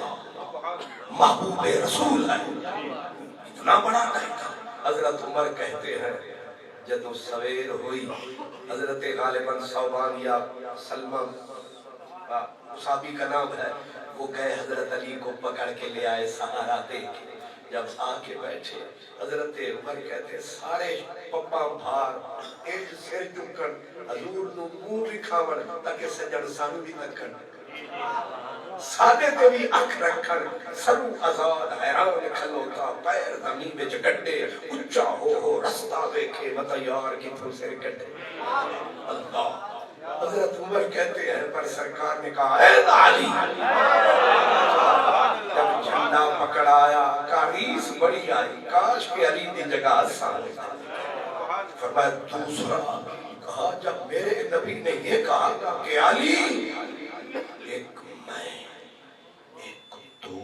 محبوب رسول ہے اتنا بڑا ٹائٹل. حضرت عمر کہتے ہیں جدو سویر ہوئی حضرت غالباً صوبان یا سلمہ صحابی کا نام ہے وہ گئے حضرت علی کو پکڑ کے لے آئے سہارا دے کے. جب آ کے بیٹھے حضرت عمر کہتے سارے پپا بھار ایک سر چکن حضور نو منہ بھی کھاون تاکہ سجن سانو بھی تکن سادے تے بھی اکھ رکھن سرو آزاد حیران کھلوتا پیر زمین وچ گڈے اونچا ہو رستہ ویکھے متا یار کتھوں سر گڈے. اللہ حضرت عمر کہتے ہیں پر سرکار نے کہا اے علی جب جھنڈا پکڑایا کاریس بڑی آئی کاش کہ علی دی جگہ آسان فرمایا دوسرا کہا جب میرے نبی نے یہ کہا کہ علی ایک میں ایک دو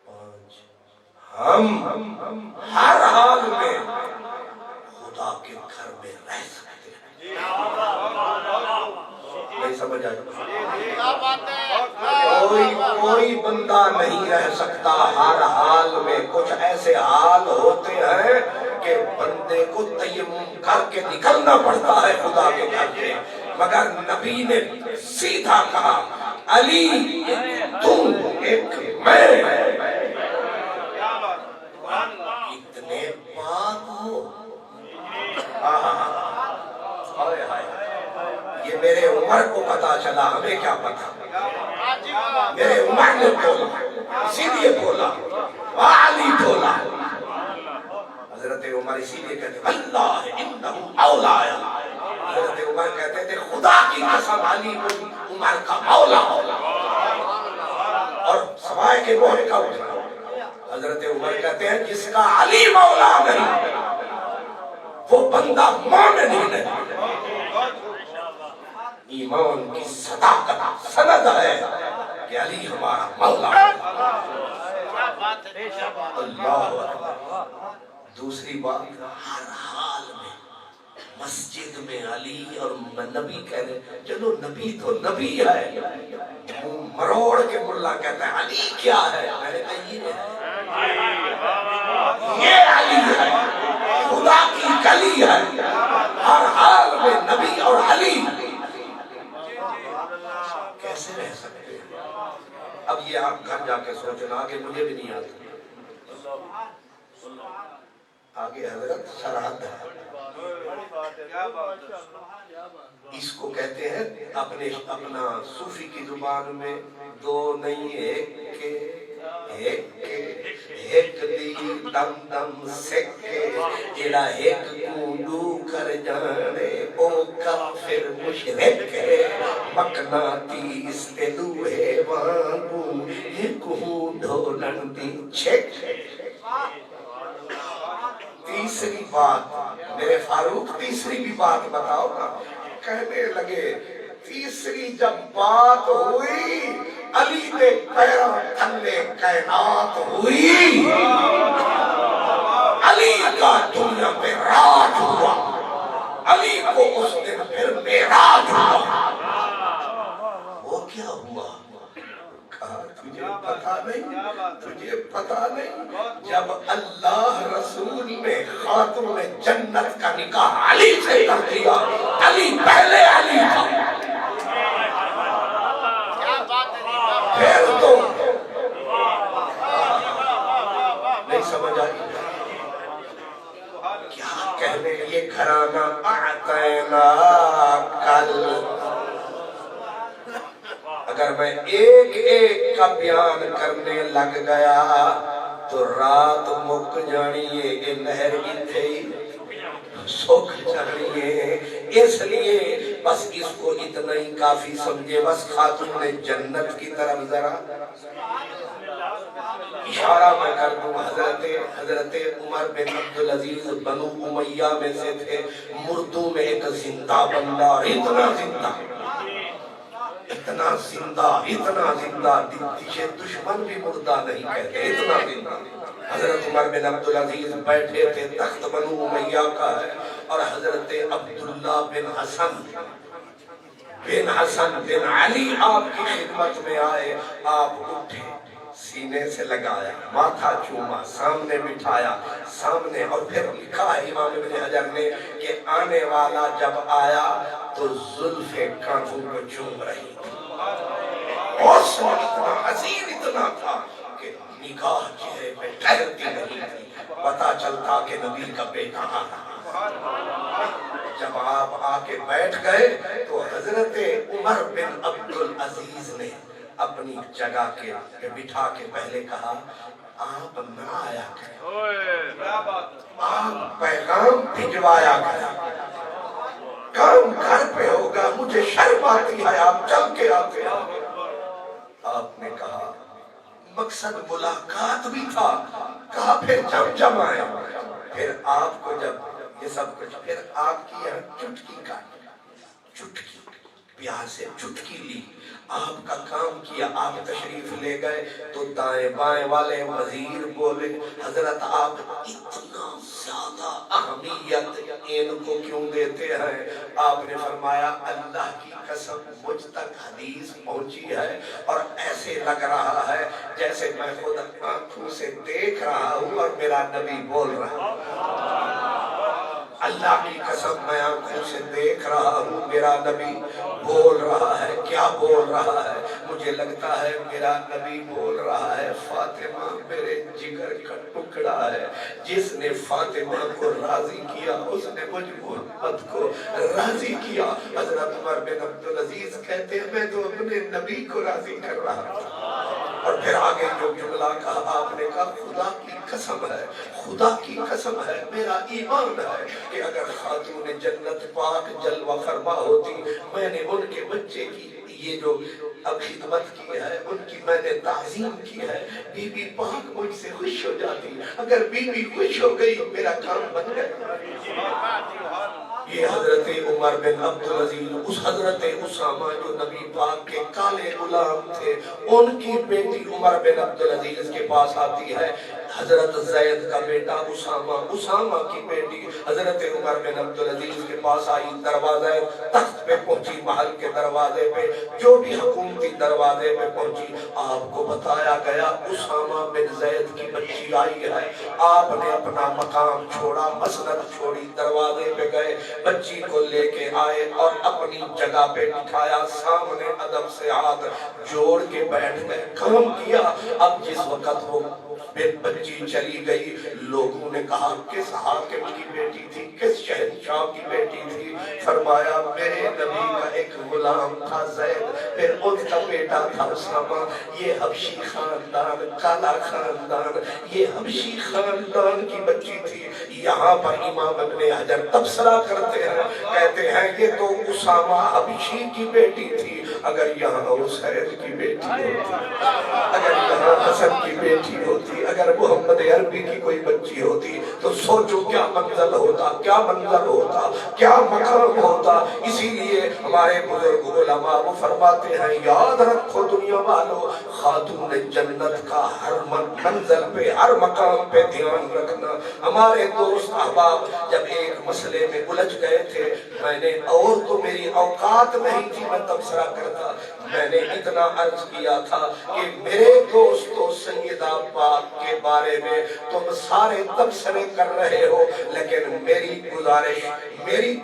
پانچ ہم ہر حال میں خدا کے گھر میں رہ سکتے ہیں. نہیں سمجھ آئے کوئی بندہ نہیں رہ سکتا ہر حال میں. کچھ ایسے حال ہوتے ہیں کہ بندے کو تیمم کر کے نکلنا پڑتا ہے خدا کے گھر سے مگر نبی نے سیدھا کہا علی تم ایک میں اتنے پاک ہو. یہ میرے عمر کو پتا چلا ہمیں کیا پتا میرے عمر نے بولا اسی لیے بولا علی بولا. حضرت عمر اسی لیے کہتے اللہ انہو اولایا. حضرت عمر کہتے تھے خدا کی قسم علی عمر کا مولا اور سوائے کے موہے کا اٹھا. حضرت عمر کہتے ہیں جس کا علی مولا نہیں وہ بندہ مومن ہی نہیں. ایمان کی صداقت سند ہے کہ علی ہمارا مولا. اللہ. دوسری بات ہر حال میں مسجد میں علی اور نبی کہہ رہے چلو نبی تو نبی ہے مروڑ کے ملا کہتا ہے علی کیا ہے میں نے کہا یہ علی ہے خدا کی کلی ہے ہر حال میں نبی اور علی. کیسے رہ سکتے ہیں؟ اب یہ آپ گھر جا کے سوچنا آگے مجھے بھی نہیں آتا. آگے حضرت سرحد ہے اس کو کہتے ہیں اپنا صوفی کی زبان میں دو نہیں ایک دی دم دم سکے جڑا ایک کونڈو کر جانے او کافر مشرک مقناطیس تے دوہے وانگو ایک کونڈو نندی چھک. تیسری بات میرے فاروق تیسری بھی بات بتاؤ نا. کہنے لگے تیسری جب بات ہوئی علی نے پیروں تھلے کائنات ہوئی علی کا دنیا میں راج ہوا علی کو اس دن پھر معراج ہوا. وہ کیا ہوا؟ کہا تجھے پتا نہیں تجھے پتا پتا نہیں جب اللہ رسول نے خاتون جنت کا نکاح علی سے کر دیا، علی پہلے علی تھا، پھر تو نہیں سمجھ آئی کیا کہنے یہ گھرانہ اعطینا کل. اگر میں ایک ایک کا بیان کرنے لگ گیا تو رات مک جانی ہے، یہ نہر اتھے سوکھ جانی ہے. اس لیے بس اس کو اتنا ہی کافی سمجھے. بس خاتون جنت کی طرف ذرا اشارہ میں کر دوں. حضرت عمر بن عبدالعزیز بنو امیہ میں سے تھے. مردوں میں ایک زندہ بندہ، اتنا زندہ اتنا زندہ جسے دشمن بھی مردہ نہیں کہتے، اتنا زندہ. حضرت عمر بن عبدالعزیز بیٹھے تھے، تخت بنو امیہ کا ہے، اور حضرت عبداللہ بن حسن بن علی آپ کی خدمت میں آئے. آپ اٹھے، سینے سے لگایا، ماتھا چوما، سامنے بٹھایا، سامنے. اور پھر لکھا ہے امام ابن حجر نے کہ آنے والا جب آیا تو زلف کانٹوں کو چوم رہی تھی. اور سوال اتنا حسین اتنا تھا کہ نگاہ چہرے پہ ٹھہرتی نہیں تھی. پتا چلتا کہ نبی کا بیٹا آ رہا. جب آپ آ کے بیٹھ گئے تو حضرت عمر بن عبدالعزیز نے اپنی جگہ کے بٹھا کے پہلے کہا آپ نہ آیا کریں، آپ پیغام بھجوایا کریں، کام گھر پہ ہوگا، مجھے شرم آتی ہے آپ چل کے آتے ہیں. آپ نے کہا مقصد ملاقات بھی تھا. کہا پھر جم آئے. پھر آپ کو جب یہ سب کچھ، پھر آپ کی چٹکی کاٹی، چٹکی پیار سے چٹکی لی، آپ کا کام کیا. آپ تشریف لے گئے تو دائیں بائیں والے وزیر بولے حضرت آپ اتنا زیادہ اہمیت ان کو کیوں دیتے ہیں؟ آپ نے فرمایا اللہ کی قسم مجھ تک حدیث پہنچی ہے اور ایسے لگ رہا ہے جیسے میں خود آنکھوں سے دیکھ رہا ہوں اور میرا نبی بول رہا ہے. اللہ کی قسم میں آنکھوں سے دیکھ رہا ہوں میرا نبی بول رہا ہے. کیا بول رہا ہے؟ مجھے لگتا ہے میرا نبی بول رہا ہے فاطمہ میرے جگر کا ٹکڑا ہے، جس نے فاطمہ کو راضی کیا اس نے مجھ محمد کو راضی کیا. حضرت عمر بن عبدالعزیز کہتے ہیں میں تو اپنے نبی کو راضی کر رہا تھا. اور پھر آگے جو جملہ کہا آپ نے کہا خدا کی قسم ہے، خدا کی قسم ہے، میرا ایمان ہے کہ اگر خاتون جنت پاک جلوہ فرما ہوتی، میں نے ان کے بچے کی یہ جو اب خدمت کی ہے ان کی میں نے تعظیم کی ہے. بی بی پاک مجھ سے خوش ہو جاتی. اگر بی بی خوش ہو گئی میرا کام بن گیا. یہ حضرت عمر بن عبدالعزیز، اس حضرت اسامہ جو نبی پاک کے کالے غلام تھے، ان کی بیٹی عمر بن عبدالعزیز کے پاس آتی ہے. حضرت زید کا بیٹا اسامہ کی بیٹی حضرت عمر بن عبدالعزیز کے پاس آئی. دروازے تخت پہ پہنچی، محل کے دروازے پہ، جو بھی حکومتی دروازے پہ پہنچی. آپ کو بتایا گیا اسامہ بن زید کی بچی آئی ہے. آپ نے اپنا مقام چھوڑا، مسند چھوڑی، دروازے پہ گئے، بچی کو لے کے آئے اور اپنی جگہ پہ بٹھایا. سامنے ادب سے ہاتھ جوڑ کے بیٹھ گئے، کام کیا. اب جس وقت وہ بچی چلی گئی لوگوں نے کہا کس حاکم کی بیٹی تھی، کس شہنشاہ کی بیٹی تھی؟ فرمایا میرے نبی کا ایک غلام تھا زید، پھر ان کا بیٹا تھا اسامہ. یہ حبشی خاندان، کالا خاندان، یہ حبشی خاندان کی بچی تھی. یہاں پر امام ابن حجر تبصرہ کرتے ہیں، کہتے ہیں یہ تو اسامہ حبشی کی بیٹی تھی. اگر یہاں حسین کی بیٹی ہوتی، اگر یہاں حسن کی بیٹی ہوتی، اگر محمد عربی کی کوئی بچی ہوتی تو سوچو کیا منظر ہوتا، کیا منظر ہوتا، کیا مقام ہوتا. اسی لیے ہمارے بزرگ علماء وہ فرماتے ہیں یاد رکھو دنیا والو، خاتون جنت کا ہر منزل پہ، ہر مقام پہ دھیان رکھنا. ہمارے دوست احباب جب ایک مسئلے میں الجھ گئے تھے، میں نے اور تو میری اوقات نہیں تھی میں تبصرہ کرتا، میں نے اتنا عرض کیا تھا کہ میرے دوستو سیدہ پاک کے بارے میں تم سارے تبصرے کر رہے ہو، لیکن میری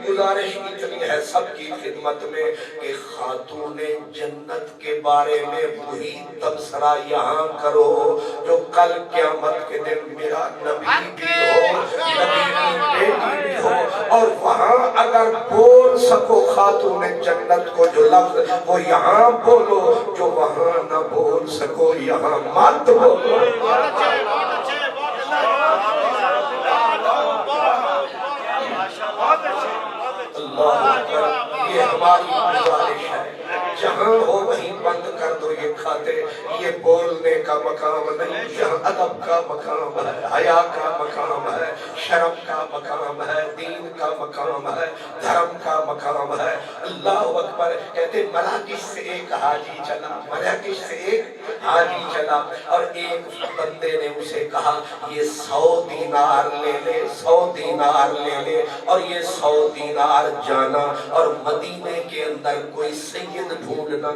گزارش اتنی ہے سب کی خدمت میں کہ خاتون جنت کے بارے میں وہی تبصرہ یہاں کرو جو کل قیامت کے دن میرا نبی بھی ہو، نبی کی بیٹی بھی ہو، اور وہاں اگر بول سکو خاتون جنت کو جو لفظ وہ یہاں بولو، جو وہاں نہ بول سکو یہاں مت بولو۔ اللہ، یہ ہماری گزارش ہے، جہاں ہو وہیں بند کر دو یہ کھاتے۔ یہ بولنے کا مقام نہیں، یہاں ادب کا مقام ہے، حیا کا مقام ہے، شرم کا مقام ہے، دین کا مقام ہے، دھرم کا مقام ہے۔ اللہ اکبر۔ کہتے مراکش سے ایک حاجی چلا، مراکش سے ایک حاجی چلا، اور ایک بندے نے اسے کہا یہ 100 دینار لے لے، 100 دینار لے لے، اور یہ 100 دینار جانا اور مدینے کے اندر کوئی سید ڈھونڈنا،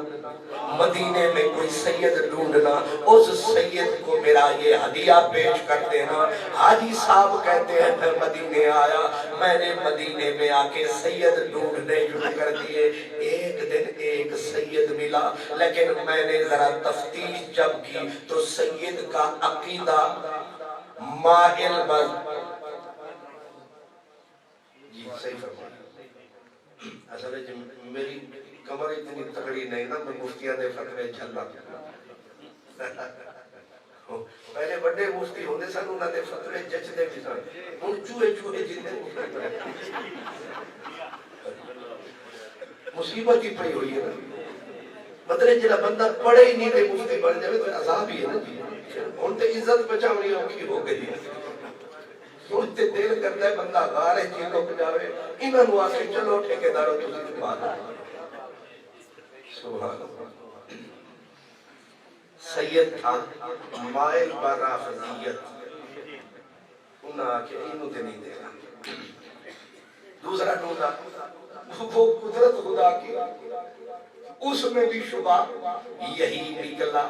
مدینے میں کوئی سید ڈھونڈنا، اس سید کو میرا یہ ہدیہ پیش کر دینا۔ حاجی صاحب کہتے ہیں پھر مدینے آیا، میں نے مدینے میں آ کے سید ڈھونڈنے شروع کر دیے۔ ایک دن ایک سید ملا، لیکن میں نے ذرا تفتیش جب کی تو سید کا عقیدہ مائل بن، جی صحیح فرمایا۔ اصل ہے میری کمر اتنی تگڑی نہیں نا، میں مفتیاں دے فتوے چلنا۔ پہلے بڑے مفتی ہوندے سن، انہاں دے فتوے جچدے بھی سن، ہن چوہے جندے مفتی بنے۔ مصیبت ہی پئی ہوئی ہے نا، مطلب جڑا بندہ پڑھے ہی نہیں تے مفتی بن جائے تو عذاب ہی ہے نا۔ ہن تے عزت بچاونی اوکھی ہو گئی، سنتے دل کرتا ہے بندہ غار ہے چیز کو پجاوے، انہاں نو آکے چلو ٹھیکیدارو تسی چھپا دو۔ سبحان اللہ۔ سید تھا مائل برافضیت، انہاں آکے انہوں تے نہیں دیکھا۔ دوسرا ڈھونڈا، وہ قدرت خدا کی، اس میں بھی شبہ یہی نکلا۔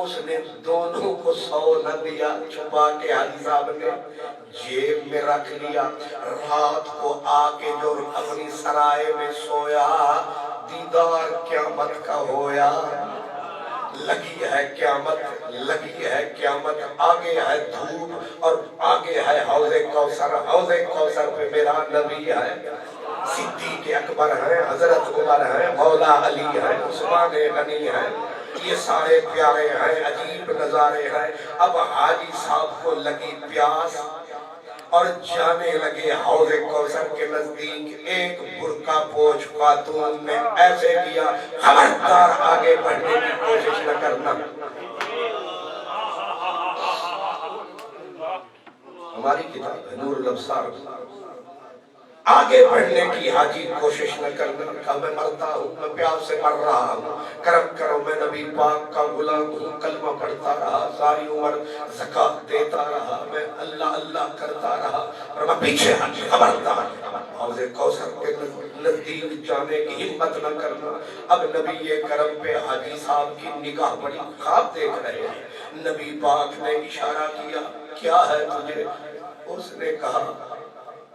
اس نے دونوں کو 100 نہ دیا، چھپا کے حاجی صاحب نے جیب میں رکھ لیا۔ رات کو آکے جو اپنی سرائے میں سویا، دیدار قیامت کا ہویا۔ لگی ہے قیامت، لگی ہے قیامت، آگے ہے دھوپ اور آگے ہے حوض کوثر، حوض کوثر پہ میرا نبی ہے، صدیق اکبر ہے، حضرت عمر ہے، مولا علی ہے، عثمان غنی ہے، یہ سارے پیارے ہیں، عجیب نظارے ہیں۔ اب حاجی صاحب کو لگی پیاس اور جانے لگے حوض کوثر کے نزدیک۔ ایک برقع پوش خاتون نے ایسے کیا، خبردار آگے بڑھنے کی کوشش نہ کرنا۔ ہماری کتاب ہے نور الابصار، آگے بڑھنے کی حاجی کوشش نہ کرنا۔ کہا میں مرتا ہوں، میں پیاس سے مر رہا ہوں، کرم کرو، میں نبی پاک کا غلام ہوں، کلمہ پڑھتا رہا، ساری عمر زکاة دیتا رہا، میں اللہ اللہ کرتا رہا، اور میں پیچھے ہٹے، خبردار حوض کوثر کے نزدیک جانے کی ہمت نہ کرنا۔ اب نبی کرم پہ حاجی صاحب کی نگاہ بڑی، خواب دیکھ رہے ہیں۔ نبی پاک نے اشارہ کیا، کیا ہے تجھے؟ اس نے کہا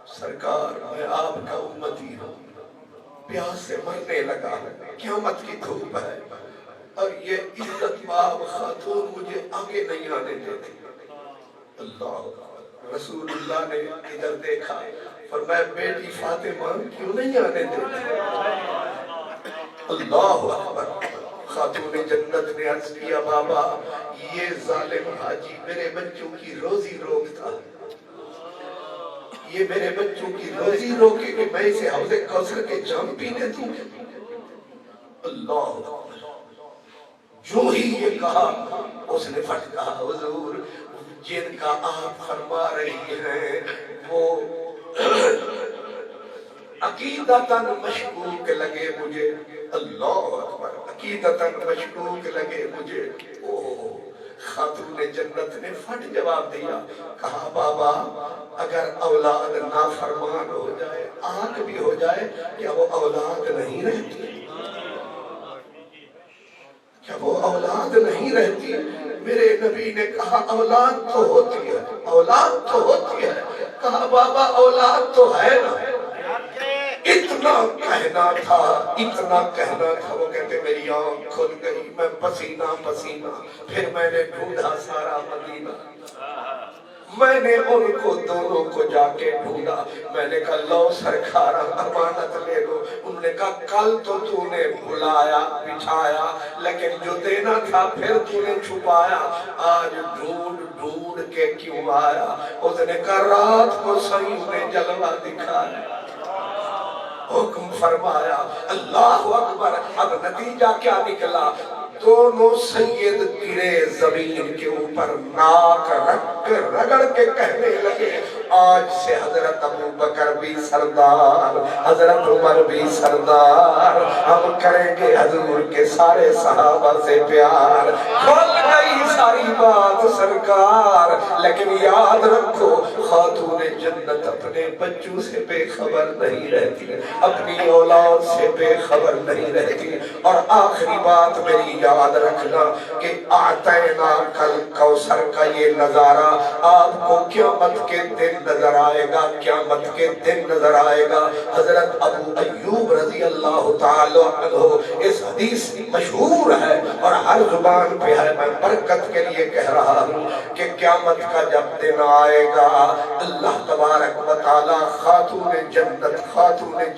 سرکار میں آپ کا امتی ہوں، پیاس سے مرنے لگا، قیامت کی دھوپ ہے، اور یہ عزت باب خاتون مجھے آگے نہیں آنے دیتی۔ اللہ، رسول اللہ نے ادھر دیکھا، فرمایا بیٹی فاطمہ کیوں نہیں آنے دیتی؟ اللہ اکبر۔ خاتون جنت نے عرض کیا بابا یہ ظالم حاجی میرے بچوں کی روزی روکتا، یہ میرے بچوں کی روزی روکے کہ میں اسے حوض کوثر کے جام پینے دوں۔ اللہ، جو ہی یہ کہا اس نے پھٹ کہا حضور جن کا آپ فرما رہی ہیں وہ عقیدتاً مشکوک لگے مجھے۔ اللہ اکبر، عقیدتاً مشکوک لگے مجھے۔ خاتون جنت نے پھٹ جواب دیا، کہا بابا اگر اولاد نافرمان ہو جائے، آنکھ بھی ہو جائے، کیا وہ اولاد نہیں رہتی؟ رہتی ہے۔ میرے نبی نے کہا اولاد تو ہوتی ہے، اولاد تو ہوتی ہے۔ کہا بابا اولاد تو ہے نا۔ اتنا کہنا تھا، اتنا کہنا تھا، وہ کہتے میری آنکھ کھل گئی، میں پسینہ پسینہ، پھر میں نے ڈھونڈا سارا مدینہ، میں نے ان کو دونوں کو جا کے ڈھونڈا، میں نے کہا لو سرکارہ امانت لے لو۔ انہوں نے کہا کل تو تو نے بھلایا بچھایا، لیکن جو دینا تھا پھر تو نے چھپایا، آج ڈھونڈ ڈھونڈ کے کیوں آیا؟ اس نے کہا رات کو سائیں نے جلوہ دکھایا، حکم فرمایا، اللہ اکبر۔ اب نتیجہ کیا نکلا؟ دونوں سید گرے زمین کے اوپر، ناک رگڑ کے کہنے لگے آج سے حضرت ابو بکر بھی سردار، حضرت عمر بھی سردار، ہم کریں گے حضور کے سارے صحابہ سے پیار۔ کھل گئی ساری بات سرکار، لیکن یاد رکھو خاتون جنت اپنے بچوں سے بے خبر نہیں رہتی، اپنی اولاد سے بے خبر نہیں رہتی۔ اور آخری بات میری یاد رکھنا کہ اعطینا کل کوثر کا یہ نظارہ آپ کو قیامت کے دن نظر آئے گا، قیامت کے دن نظر آئے گا۔ حضرت ابو ایوب رضی اللہ تعالی عنہ، اس حدیث مشہور ہے اور ہر زبان پہ ہے، میں برکت کے لیے کہہ رہا ہوں کہ قیامت کا جب دن آئے گا اللہ تبارک و تعالی خاتون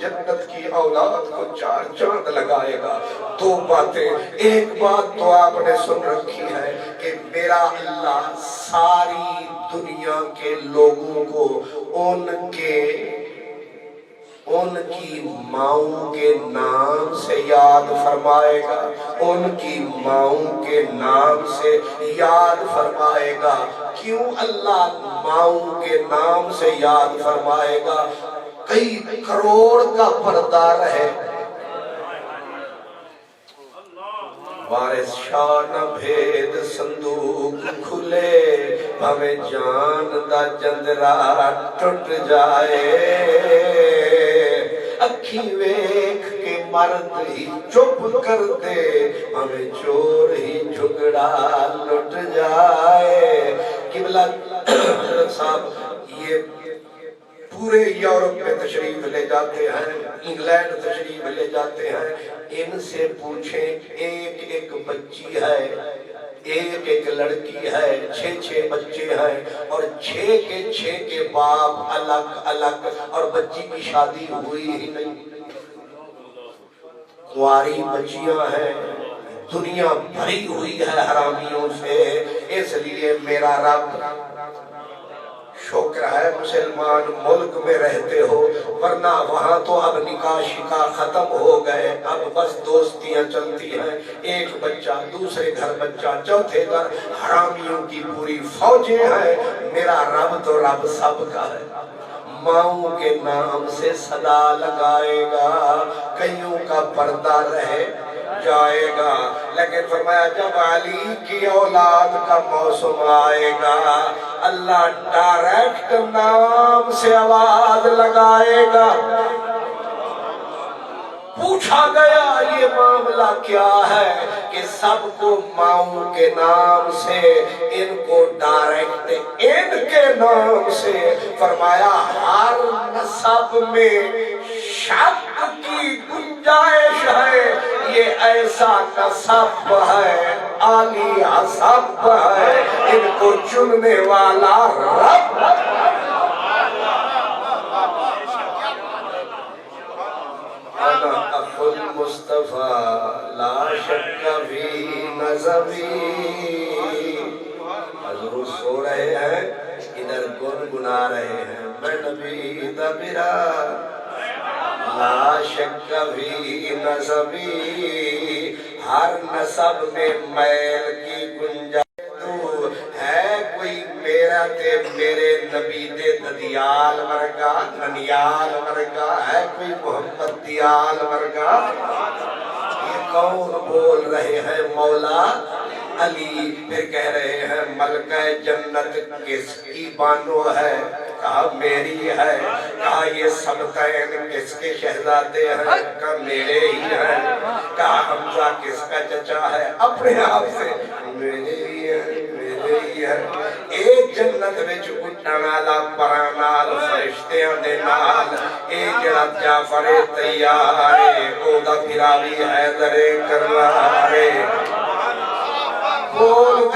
جنت کی اولاد کو چار چاند لگائے گا۔ دو باتیں، ایک بات تو آپ نے سن رکھی ہے کہ میرا اللہ ساری دنیا کے لوگوں کو ان کی ماؤں کے نام سے یاد فرمائے گا، ان کی ماؤں کے نام سے یاد فرمائے گا۔ کیوں اللہ ماؤں کے نام سے یاد فرمائے گا؟ کئی کروڑ کا پردہ رہے، وارث شان بھید صندوق کھلے، ہمیں جان دا جندرا ٹوٹ جائے، اکھی ویکھ کے مرد ہی چپ کر دے، ہمیں چور ہی جھگڑا لٹ جائے۔ قبلہ حضرت صاحب یہ پورے یورپ میں تشریف لے جاتے ہیں، انگلینڈ تشریف لے جاتے ہیں، ان سے پوچھیں ایک ایک بچی ہے، ایک ایک لڑکی ہے، 6 بچے ہیں، اور 6 کے باپ الگ الگ، اور بچی کی شادی ہوئی ہی نہیں، کنواری بچیاں ہیں، دنیا بھری ہوئی ہے حرامیوں سے۔ اس لیے میرا رب، شکر ہے مسلمان ملک میں رہتے ہو، ورنہ وہاں تو اب نکاح شکا ختم ہو گئے، اب بس دوستیاں چلتی ہیں، ایک بچہ دوسرے گھر بچہ چوتھے گھر، حرامیوں کی پوری فوجیں ہیں۔ میرا رب تو رب سب کا ہے، ماؤں کے نام سے صدا لگائے گا، کئیوں کا پردہ رہ جائے گا، لیکن فرمایا جب علی کی اولاد کا موسم آئے گا اللہ ڈائریکٹ نام سے آواز لگائے گا۔ پوچھا گیا یہ معاملہ کیا ہے کہ سب کو ماؤں کے نام سے، ان کو ڈائریکٹ ان کے نام سے۔ فرمایا ہر نسب میں شک کی گنجائش ہے، یہ ایسا نسب ہے عالی حسب ہے، ان کو چننے والا رب۔ انا اخو المصطفیٰ لا شک فی نسبی۔ حضور سو رہے ہیں، ادھر گنگنا رہے ہیں، میں نبی دا میرا لا شک فی نسبی، ہر نسب میں میل کی گنجائش ہے، کوئی میرا تے میرے نبی دے ددیال ورگا، ننیال ورگا ہے، کوئی محمد دیال ورگا۔ یہ کون بول رہے ہیں؟ مولا علی۔ پھر کہہ رہے ہیں ملکہ جنت کس کی بانو ہے؟ کہا میری ہے۔ کہا یہ سبتین کس کے شہزادے ہیں؟ کہا میرے ہی ہیں۔ کہا حمزہ کس کا چچا ہے؟ اپنے آپ سے میرے لیے اے جنت وچ اٹھن والا پرانال فرشتیاں دے نال اے جڑا جعفر تیار ہے او دا پھرا بھی حیدر کرار ہے بول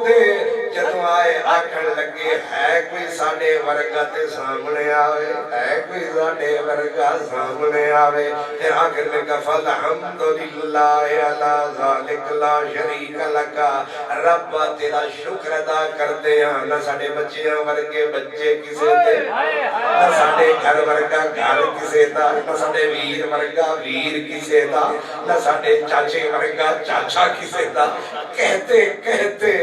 دے جدو آئے آکھن لگے ہے کوئی ساڑے ورگا تے سامنے آوے ہے کوئی ساڑے ورگا سامنے آوے پھر آکھن لگا فالحمدللہ علی ذالک لا شریک لکا رب تیرا شکر ادا کر دیا نہ ساڑے بچیاں ورگے بچے کسے دے نہ ساڑے گھر ورگا گھر کسے دا نہ ساڑے ویر ورگا ویر کسے دا نہ ساڑے چاچے ورگا چاچا کسے دا کہتے کہتے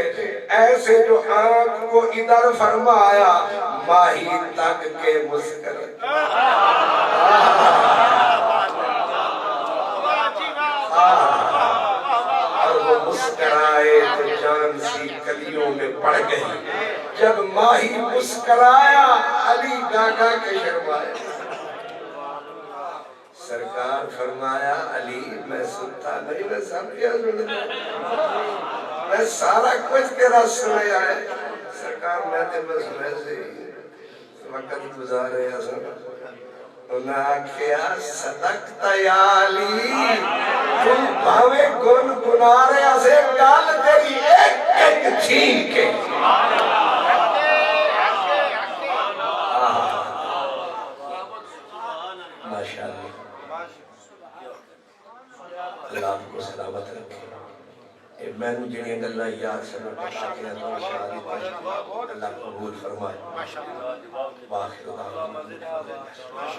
ایسے جو آنکھ کو ادھر فرمایا ماہی تک کے مسکر اور وہ مسکرائے تو جان سی کلیوں میں پڑ گئی جب ماہی مسکرایا علی گاگا کے شرمائے سرکار فرمایا علی میں سنتا نہیں میں سب کیا سنتا میں سارا کچھ تیرا سنے آئے سرکار میں تے بس ویسے ہی وقت گزارے حسن انہاں آکھیا صدقتا یا علی تم بھاوے گن گنارے اسے گال تیری ایک ایک چھین کے ماشاءاللہ اللہ آپ کو سلامت رکھے میں نے جنہیں اللہ یاد سے میں پتا کیا تو شادی پاش اللہ قبول فرمائے واخر دعوانا